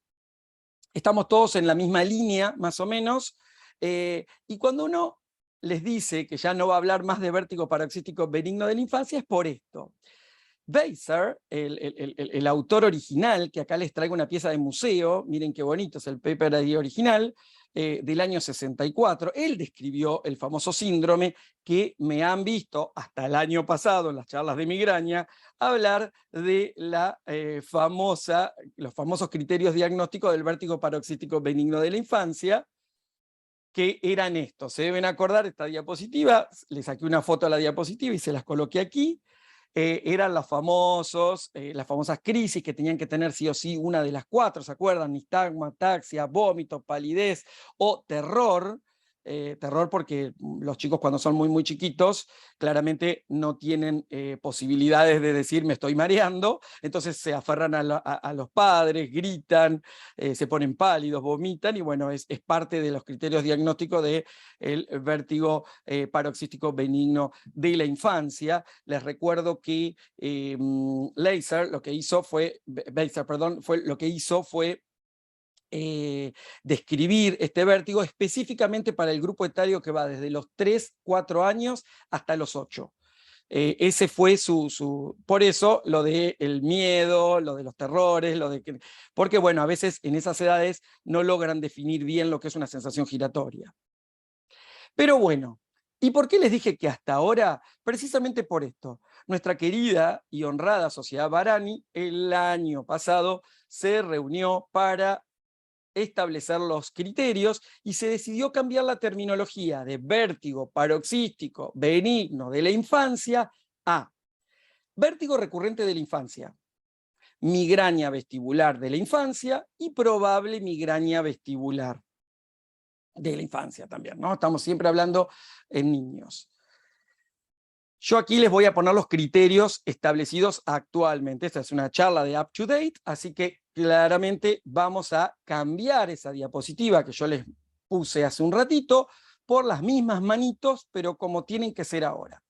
S1: estamos todos en la misma línea, más o menos, y cuando uno les dice que ya no va a hablar más de vértigo paroxístico benigno de la infancia es por esto. Weiser, el autor original, que acá les traigo una pieza de museo, miren qué bonito es el paper ahí original, del año 64, él describió el famoso síndrome que me han visto hasta el año pasado en las charlas de migraña hablar de los famosos criterios diagnósticos del vértigo paroxístico benigno de la infancia, que eran estos. Se deben acordar esta diapositiva, le saqué una foto a la diapositiva y se las coloqué aquí. Eran las famosas crisis que tenían que tener sí o sí una de las cuatro, ¿se acuerdan? Nistagmo, ataxia, vómito, palidez o terror. Terror porque los chicos cuando son muy chiquitos claramente no tienen posibilidades de decir me estoy mareando, entonces se aferran a los padres, gritan, se ponen pálidos, vomitan y bueno, es parte de los criterios diagnósticos del vértigo paroxístico benigno de la infancia. Les recuerdo que Weiser lo que hizo fue describir este vértigo específicamente para el grupo etario que va desde los 3, 4 años hasta los 8. Ese fue por eso lo del miedo, lo de los terrores, porque bueno, a veces en esas edades no logran definir bien lo que es una sensación giratoria. Pero bueno, ¿y por qué les dije que hasta ahora? Precisamente por esto. Nuestra querida y honrada Sociedad Varani el año pasado se reunió para establecer los criterios y se decidió cambiar la terminología de vértigo paroxístico benigno de la infancia a vértigo recurrente de la infancia, migraña vestibular de la infancia y probable migraña vestibular de la infancia también, ¿no? Estamos siempre hablando en niños. Yo aquí les voy a poner los criterios establecidos actualmente. Esta es una charla de up to date, así que claramente vamos a cambiar esa diapositiva que yo les puse hace un ratito por las mismas manitos, pero como tienen que ser ahora.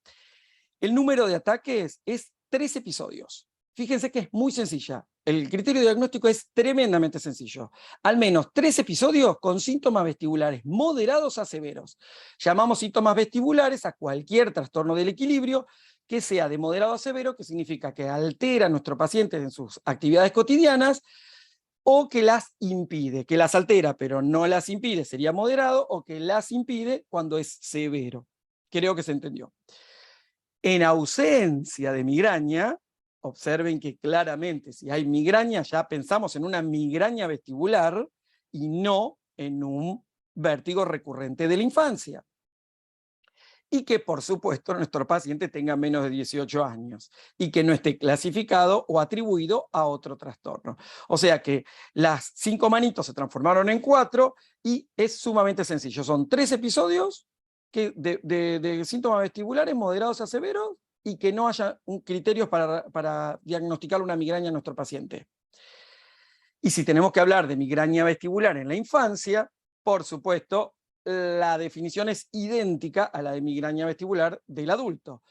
S1: El número de ataques es 3 episodios. Fíjense que es muy sencilla. El criterio diagnóstico es tremendamente sencillo. Al menos 3 episodios con síntomas vestibulares moderados a severos. Llamamos síntomas vestibulares a cualquier trastorno del equilibrio que sea de moderado a severo, que significa que altera a nuestro paciente en sus actividades cotidianas, o que las impide, que las altera pero no las impide, sería moderado, o que las impide cuando es severo. Creo que se entendió. En ausencia de migraña, observen que claramente si hay migraña ya pensamos en una migraña vestibular y no en un vértigo recurrente de la infancia. Y que por supuesto nuestro paciente tenga menos de 18 años y que no esté clasificado o atribuido a otro trastorno. O sea que las 5 manitos se transformaron en 4 y es sumamente sencillo. Son 3 episodios de síntomas vestibulares moderados a severos y que no haya criterios para diagnosticar una migraña en nuestro paciente. Y si tenemos que hablar de migraña vestibular en la infancia, por supuesto, la definición es idéntica a la de migraña vestibular del adulto.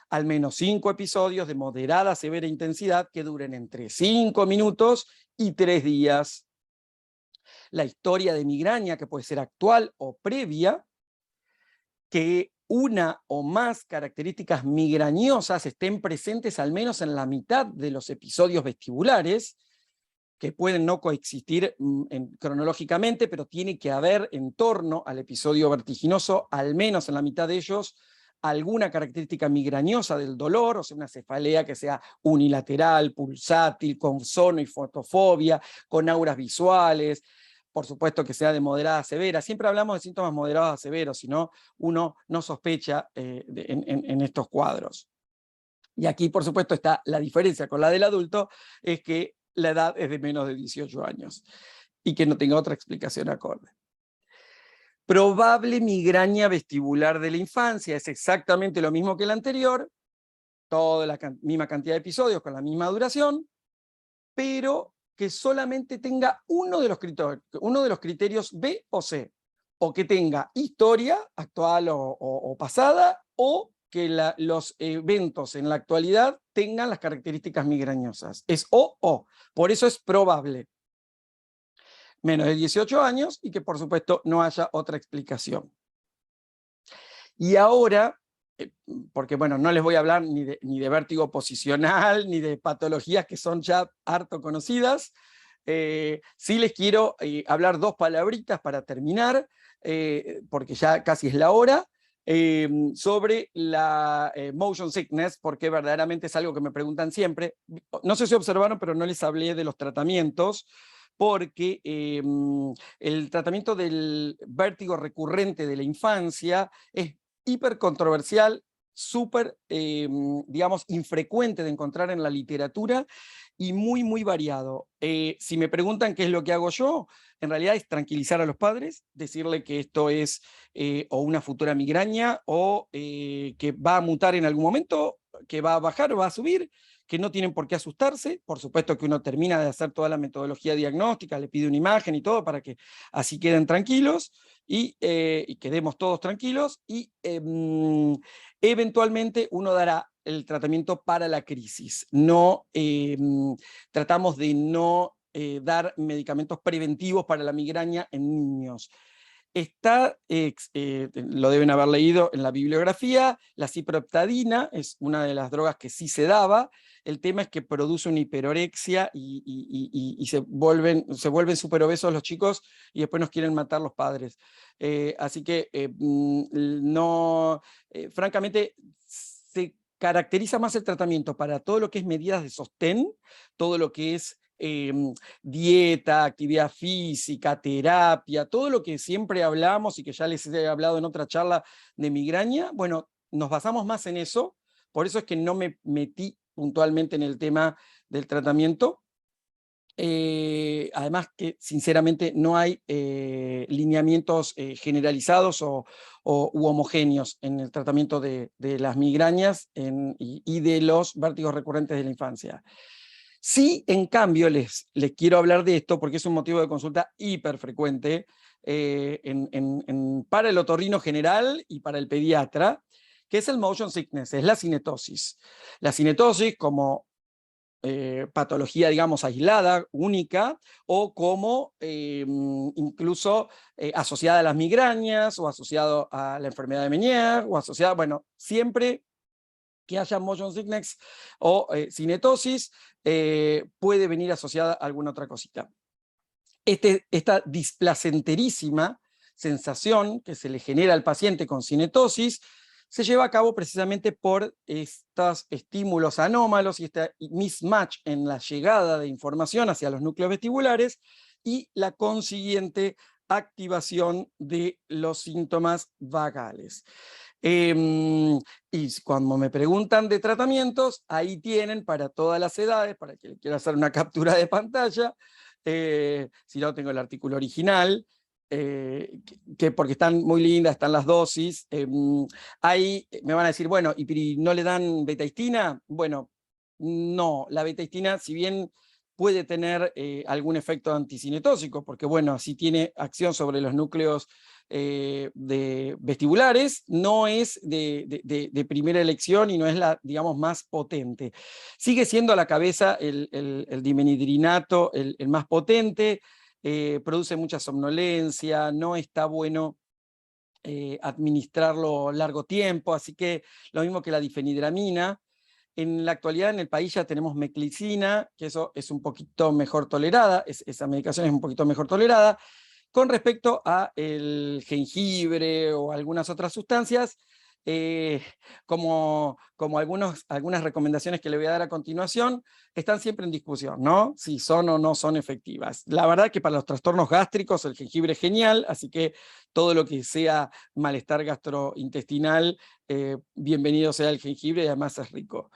S1: Al menos 5 episodios de moderada a severa intensidad que duren entre 5 minutos y 3 días. La historia de migraña, que puede ser actual o previa, que una o más características migrañosas estén presentes al menos en la mitad de los episodios vestibulares, que pueden no coexistir cronológicamente, pero tiene que haber en torno al episodio vertiginoso, al menos en la mitad de ellos, alguna característica migrañosa del dolor, o sea, una cefalea que sea unilateral, pulsátil, con sono y fotofobia, con auras visuales, por supuesto que sea de moderada a severa. Siempre hablamos de síntomas moderados a severos, si no, uno no sospecha en estos cuadros. Y aquí, por supuesto, está la diferencia con la del adulto, es que la edad es de menos de 18 años y que no tenga otra explicación acorde. Probable migraña vestibular de la infancia es exactamente lo mismo que la anterior, toda la misma cantidad de episodios con la misma duración, pero que solamente tenga uno de los criterios B o C, o que tenga historia actual o pasada, o que los eventos en la actualidad tengan las características migrañosas. Es o, por eso es probable. Menos de 18 años y que por supuesto no haya otra explicación. Y ahora, porque bueno, no les voy a hablar ni de vértigo posicional, ni de patologías que son ya harto conocidas, sí les quiero hablar dos palabritas para terminar, porque ya casi es la hora, sobre la motion sickness, porque verdaderamente es algo que me preguntan siempre. No sé si observaron, pero no les hablé de los tratamientos, porque el tratamiento del vértigo recurrente de la infancia es hiper controversial, súper, digamos, infrecuente de encontrar en la literatura y muy, muy variado. Si me preguntan qué es lo que hago yo, en realidad es tranquilizar a los padres, decirle que esto es o una futura migraña o que va a mutar en algún momento, que va a bajar o va a subir, que no tienen por qué asustarse. Por supuesto que uno termina de hacer toda la metodología diagnóstica, le pide una imagen y todo para que así queden tranquilos y quedemos todos tranquilos y eventualmente uno dará el tratamiento para la crisis. No tratamos de no dar medicamentos preventivos para la migraña en niños. Está, lo deben haber leído en la bibliografía, la ciprofloxacina es una de las drogas que sí se daba. El tema es que produce una hiperorexia y se vuelven súper obesos los chicos y después nos quieren matar los padres. Así que no, francamente, se caracteriza más el tratamiento para todo lo que es medidas de sostén, todo lo que es dieta, actividad física, terapia, todo lo que siempre hablamos y que ya les he hablado en otra charla de migraña. Bueno, nos basamos más en eso, por eso es que no me metí puntualmente en el tema del tratamiento. Además que sinceramente no hay lineamientos generalizados u homogéneos en el tratamiento de las migrañas y de los vértigos recurrentes de la infancia. Sí, en cambio, les quiero hablar de esto porque es un motivo de consulta hiper frecuente para el otorrino general y para el pediatra, que es el motion sickness, es la cinetosis. La cinetosis como patología, digamos, aislada, única, o como incluso asociada a las migrañas, o asociado a la enfermedad de Meniere, o asociada, bueno, siempre que haya motion sickness o cinetosis, puede venir asociada a alguna otra cosita. Esta displacenterísima sensación que se le genera al paciente con cinetosis se lleva a cabo precisamente por estos estímulos anómalos y este mismatch en la llegada de información hacia los núcleos vestibulares y la consiguiente activación de los síntomas vagales. Y cuando me preguntan de tratamientos, ahí tienen para todas las edades, para que le quiera hacer una captura de pantalla, si no tengo el artículo original, porque están muy lindas, están las dosis. Ahí me van a decir, bueno, ¿y no le dan betahistina? Bueno, no, la betahistina, si bien puede tener algún efecto anticinetóxico, porque bueno, así tiene acción sobre los núcleos vestibulares, no es de primera elección y no es la, digamos, más potente. Sigue siendo a la cabeza el dimenhidrinato el más potente, produce mucha somnolencia, no está bueno administrarlo largo tiempo, así que lo mismo que la difenidramina. En la actualidad en el país ya tenemos meclicina, que eso es un poquito mejor tolerada, esa medicación es un poquito mejor tolerada. Con respecto a el jengibre o algunas otras sustancias, como algunas recomendaciones que le voy a dar a continuación, están siempre en discusión, ¿no? Si son o no son efectivas. La verdad que para los trastornos gástricos el jengibre es genial, así que todo lo que sea malestar gastrointestinal, bienvenido sea el jengibre y además es rico.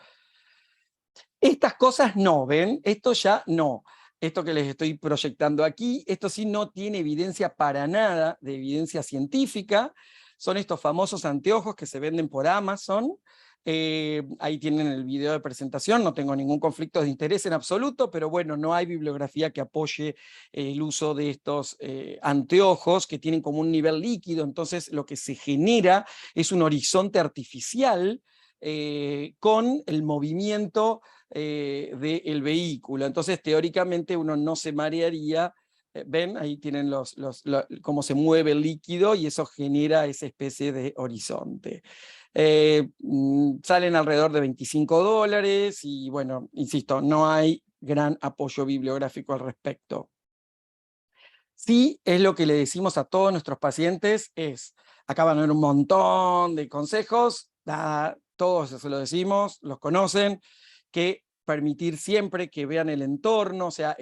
S1: Estas cosas no, ¿ven? Esto ya no. Esto que les estoy proyectando aquí, esto sí no tiene evidencia para nada de evidencia científica. Son estos famosos anteojos que se venden por Amazon. Ahí tienen el video de presentación, no tengo ningún conflicto de interés en absoluto, pero bueno, no hay bibliografía que apoye el uso de estos anteojos que tienen como un nivel líquido, entonces lo que se genera es un horizonte artificial con el movimiento del vehículo. Entonces, teóricamente, uno no se marearía ven, ahí tienen cómo se mueve el líquido y eso genera esa especie de horizonte. Salen alrededor de $25 y bueno, insisto, no hay gran apoyo bibliográfico al respecto. Sí, es lo que le decimos a todos nuestros pacientes, acá van a ver un montón de consejos, todos se lo decimos, los conocen, que permitir siempre que vean el entorno, o sea,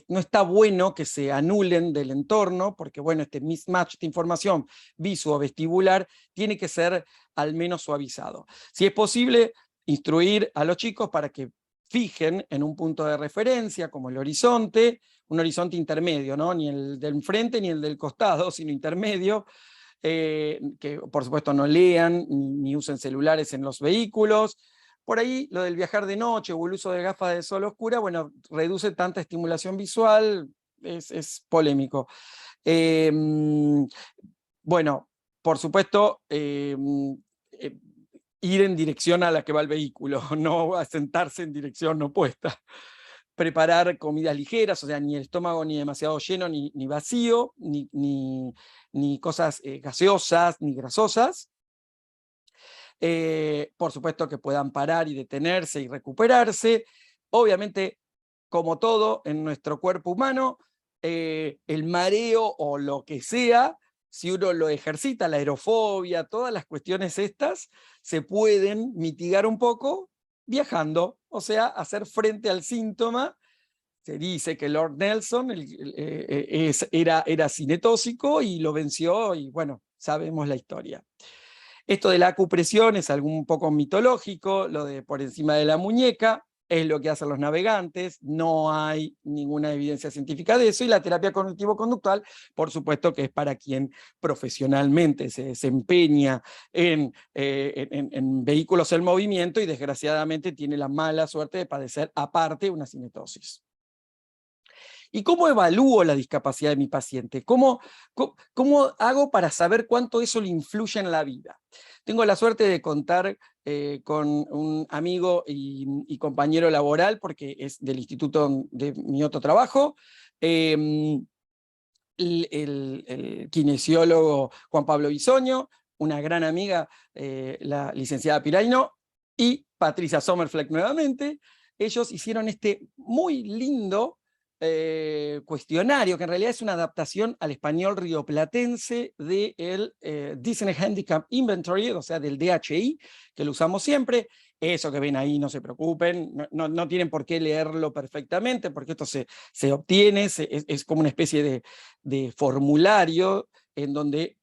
S1: no está bueno que se anulen del entorno, porque bueno, este mismatch de información visuo-vestibular tiene que ser al menos suavizado. Si es posible, instruir a los chicos para que fijen en un punto de referencia, como el horizonte, un horizonte intermedio, ¿no? Ni el del frente ni el del costado, sino intermedio, que por supuesto no lean ni usen celulares en los vehículos. Por ahí lo del viajar de noche o el uso de gafas de sol oscura, bueno, reduce tanta estimulación visual, es polémico. Bueno, por supuesto, ir en dirección a la que va el vehículo, no a sentarse en dirección opuesta. Preparar comidas ligeras, o sea, ni el estómago ni demasiado lleno ni vacío, ni cosas gaseosas ni grasosas. Por supuesto que puedan parar y detenerse y recuperarse. Obviamente, como todo en nuestro cuerpo humano, el mareo o lo que sea, si uno lo ejercita, la aerofobia, todas las cuestiones estas, se pueden mitigar un poco viajando, o sea, hacer frente al síntoma. Se dice que Lord Nelson era cinetóxico y lo venció, y bueno, sabemos la historia. Esto de la acupresión es algo un poco mitológico, lo de por encima de la muñeca, es lo que hacen los navegantes, no hay ninguna evidencia científica de eso, y la terapia cognitivo-conductual, por supuesto que es para quien profesionalmente se desempeña en vehículos en movimiento y desgraciadamente tiene la mala suerte de padecer aparte una cinetosis. ¿Y cómo evalúo la discapacidad de mi paciente? ¿Cómo hago para saber cuánto eso le influye en la vida? Tengo la suerte de contar con un amigo y compañero laboral, porque es del instituto de mi otro trabajo, el kinesiólogo Juan Pablo Bisoño, una gran amiga, la licenciada Piraino, y Patricia Sommerfleck nuevamente. Ellos hicieron este muy lindo cuestionario, que en realidad es una adaptación al español rioplatense del Disney Handicap Inventory, o sea, del DHI, que lo usamos siempre. Eso que ven ahí, no se preocupen, no tienen por qué leerlo perfectamente, porque esto se obtiene, es como una especie de formulario en donde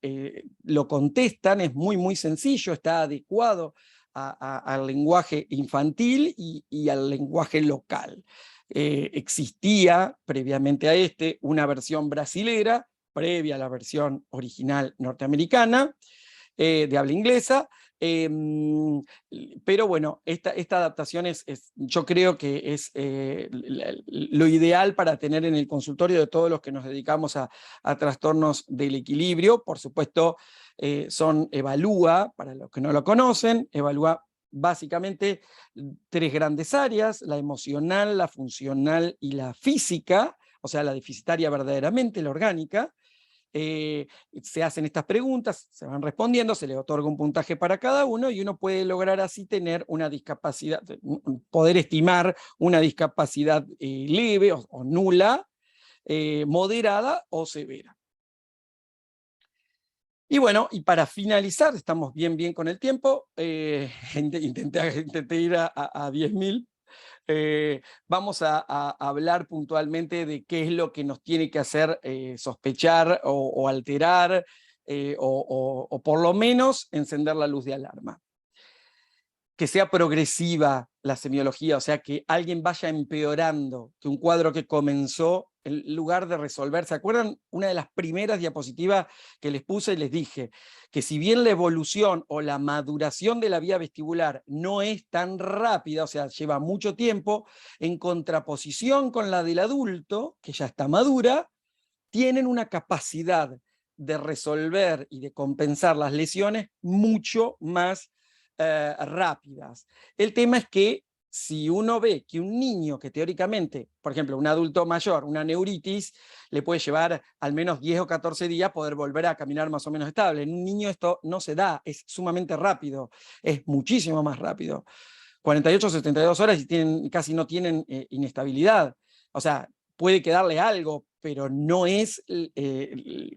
S1: lo contestan, es muy sencillo, está adecuado al lenguaje infantil y al lenguaje local. Existía previamente a una versión brasilera, previa a la versión original norteamericana, de habla inglesa, pero bueno, esta adaptación yo creo que es lo ideal para tener en el consultorio de todos los que nos dedicamos a trastornos del equilibrio. Por supuesto, evalúa, para los que no lo conocen, evalúa básicamente 3 grandes áreas: la emocional, la funcional y la física, o sea, la deficitaria verdaderamente, la orgánica. Se hacen estas preguntas, se van respondiendo, se le otorga un puntaje para cada uno y uno puede lograr así tener una discapacidad, poder estimar una discapacidad leve o nula, moderada o severa. Y bueno, y para finalizar, estamos bien con el tiempo, intenté ir a 10.000. Vamos a hablar puntualmente de qué es lo que nos tiene que hacer sospechar o alterar, o por lo menos encender la luz de alarma. Que sea progresiva la semiología, o sea, que alguien vaya empeorando, que un cuadro que comenzó, en lugar de resolver. ¿Se acuerdan? Una de las primeras diapositivas que les puse, les dije que si bien la evolución o la maduración de la vía vestibular no es tan rápida, o sea, lleva mucho tiempo, en contraposición con la del adulto, que ya está madura, tienen una capacidad de resolver y de compensar las lesiones mucho más rápidas. El tema es que si uno ve que un niño que teóricamente, por ejemplo, un adulto mayor, una neuritis, le puede llevar al menos 10 o 14 días poder volver a caminar más o menos estable. En un niño esto no se da, es sumamente rápido, es muchísimo más rápido. 48 o 72 horas y casi no tienen inestabilidad. O sea, puede quedarle algo, pero no es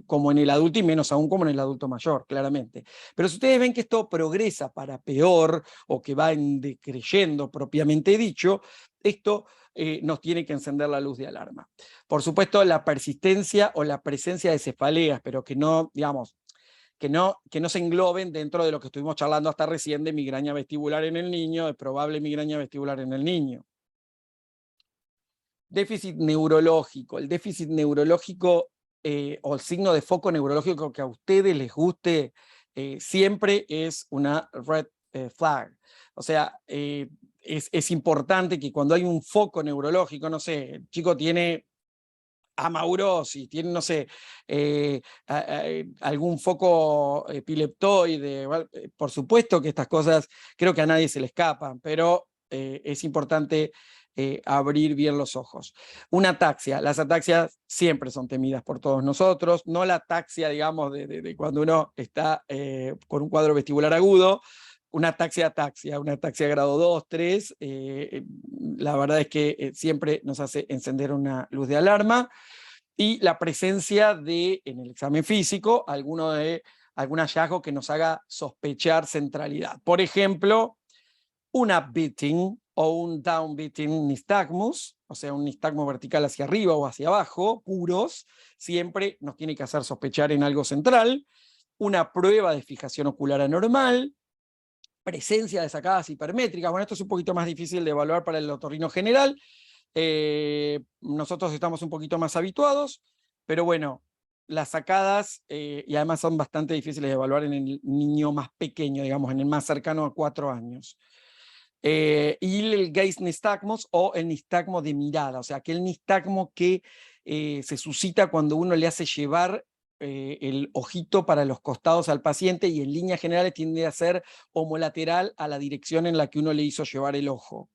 S1: como en el adulto y menos aún como en el adulto mayor, claramente. Pero si ustedes ven que esto progresa para peor o que va decreyendo propiamente dicho, esto nos tiene que encender la luz de alarma. Por supuesto, la persistencia o la presencia de cefaleas, pero que no, digamos, que no se engloben dentro de lo que estuvimos charlando hasta recién de migraña vestibular en el niño, de probable migraña vestibular en el niño. Déficit neurológico. El déficit neurológico o el signo de foco neurológico que a ustedes les guste siempre es una red flag. O sea, es importante que cuando hay un foco neurológico, no sé, el chico tiene amaurosis, tiene, no sé, algún foco epileptoide, por supuesto que estas cosas creo que a nadie se le escapan, pero es importante abrir bien los ojos. Una ataxia, las ataxias siempre son temidas por todos nosotros, no la ataxia, digamos, de cuando uno está con un cuadro vestibular agudo, una ataxia grado 2, 3, la verdad es que siempre nos hace encender una luz de alarma, y la presencia de, en el examen físico, algún hallazgo que nos haga sospechar centralidad. Por ejemplo, un upbeating o un downbeating nystagmus, o sea, un nistagmo vertical hacia arriba o hacia abajo, puros, siempre nos tiene que hacer sospechar en algo central. Una prueba de fijación ocular anormal, presencia de sacadas hipermétricas. Bueno, esto es un poquito más difícil de evaluar para el otorrino general. Nosotros estamos un poquito más habituados, pero bueno, las sacadas, y además son bastante difíciles de evaluar en el niño más pequeño, digamos, en el más cercano a 4 años. Y el gaze nystagmus o el nistagmo de mirada, o sea, aquel nistagmo que se suscita cuando uno le hace llevar el ojito para los costados al paciente y en líneas generales tiende a ser homolateral a la dirección en la que uno le hizo llevar el ojo.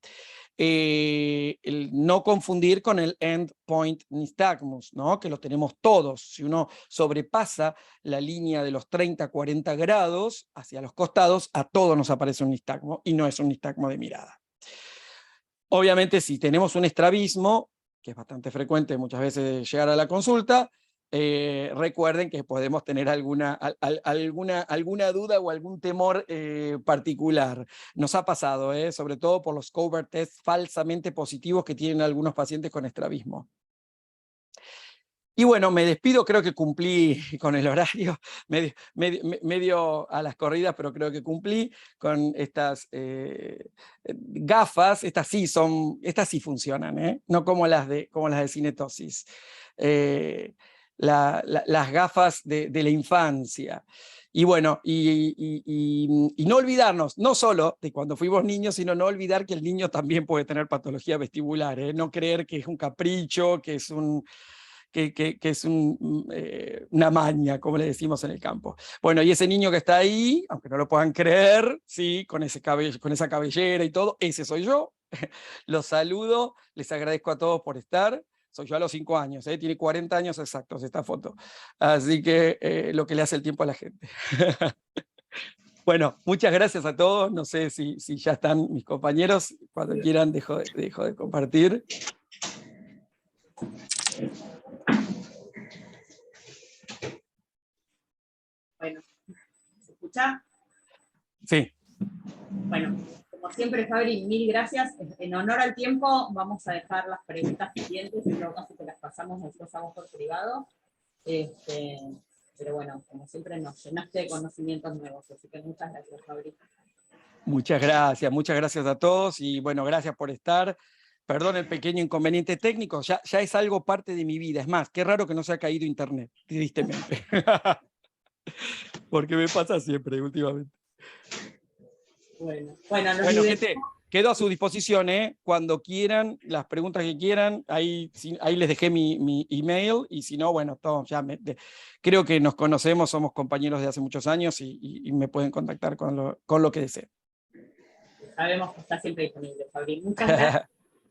S1: El no confundir con el endpoint nystagmus, ¿no? Que lo tenemos todos. Si uno sobrepasa la línea de los 30-40 grados hacia los costados, a todos nos aparece un nistagmo y no es un nistagmo de mirada. Obviamente, si tenemos un estrabismo, que es bastante frecuente muchas veces llegar a la consulta, recuerden que podemos tener alguna duda o algún temor particular. Nos ha pasado, sobre todo por los covert tests falsamente positivos que tienen algunos pacientes con estrabismo. Y bueno, me despido, creo que cumplí con el horario, medio a las corridas, pero creo que cumplí con estas gafas. Estas sí funcionan, no como las de cinetosis. Las gafas de la infancia. Y bueno, y no olvidarnos, no solo de cuando fuimos niños, sino no olvidar que el niño también puede tener patología vestibular, no creer que es un capricho, que es una maña, como le decimos en el campo. Bueno, y ese niño que está ahí, aunque no lo puedan creer, sí, con esa cabellera y todo, ese soy yo. Los saludo, les agradezco a todos por estar. Soy yo a los 5 años, tiene 40 años exactos esta foto. Así que lo que le hace el tiempo a la gente. Bueno, muchas gracias a todos. No sé si ya están mis compañeros. Cuando quieran dejo de compartir.
S3: Bueno, ¿se escucha?
S1: Sí.
S3: Bueno, como siempre, Fabri, mil gracias. En honor al tiempo, vamos a dejar las preguntas pendientes, en todo caso que las pasamos después a vos por privado. Pero bueno, como siempre nos llenaste de conocimientos nuevos, así que muchas gracias, Fabri.
S1: Muchas gracias a todos y bueno, gracias por estar. Perdón el pequeño inconveniente técnico, ya es algo parte de mi vida. Es más, qué raro que no se ha caído internet, tristemente. Porque me pasa siempre, últimamente.
S3: Bueno,
S1: gente, quedo a su disposición, cuando quieran, las preguntas que quieran, ahí les dejé mi email, y si no, bueno, creo que nos conocemos, somos compañeros de hace muchos años y me pueden contactar con lo que deseen.
S3: sabemos que está siempre disponible, Fabri. Muchas gracias.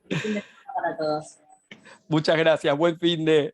S3: Buen fin de semana para todos.
S1: Muchas gracias, buen fin de...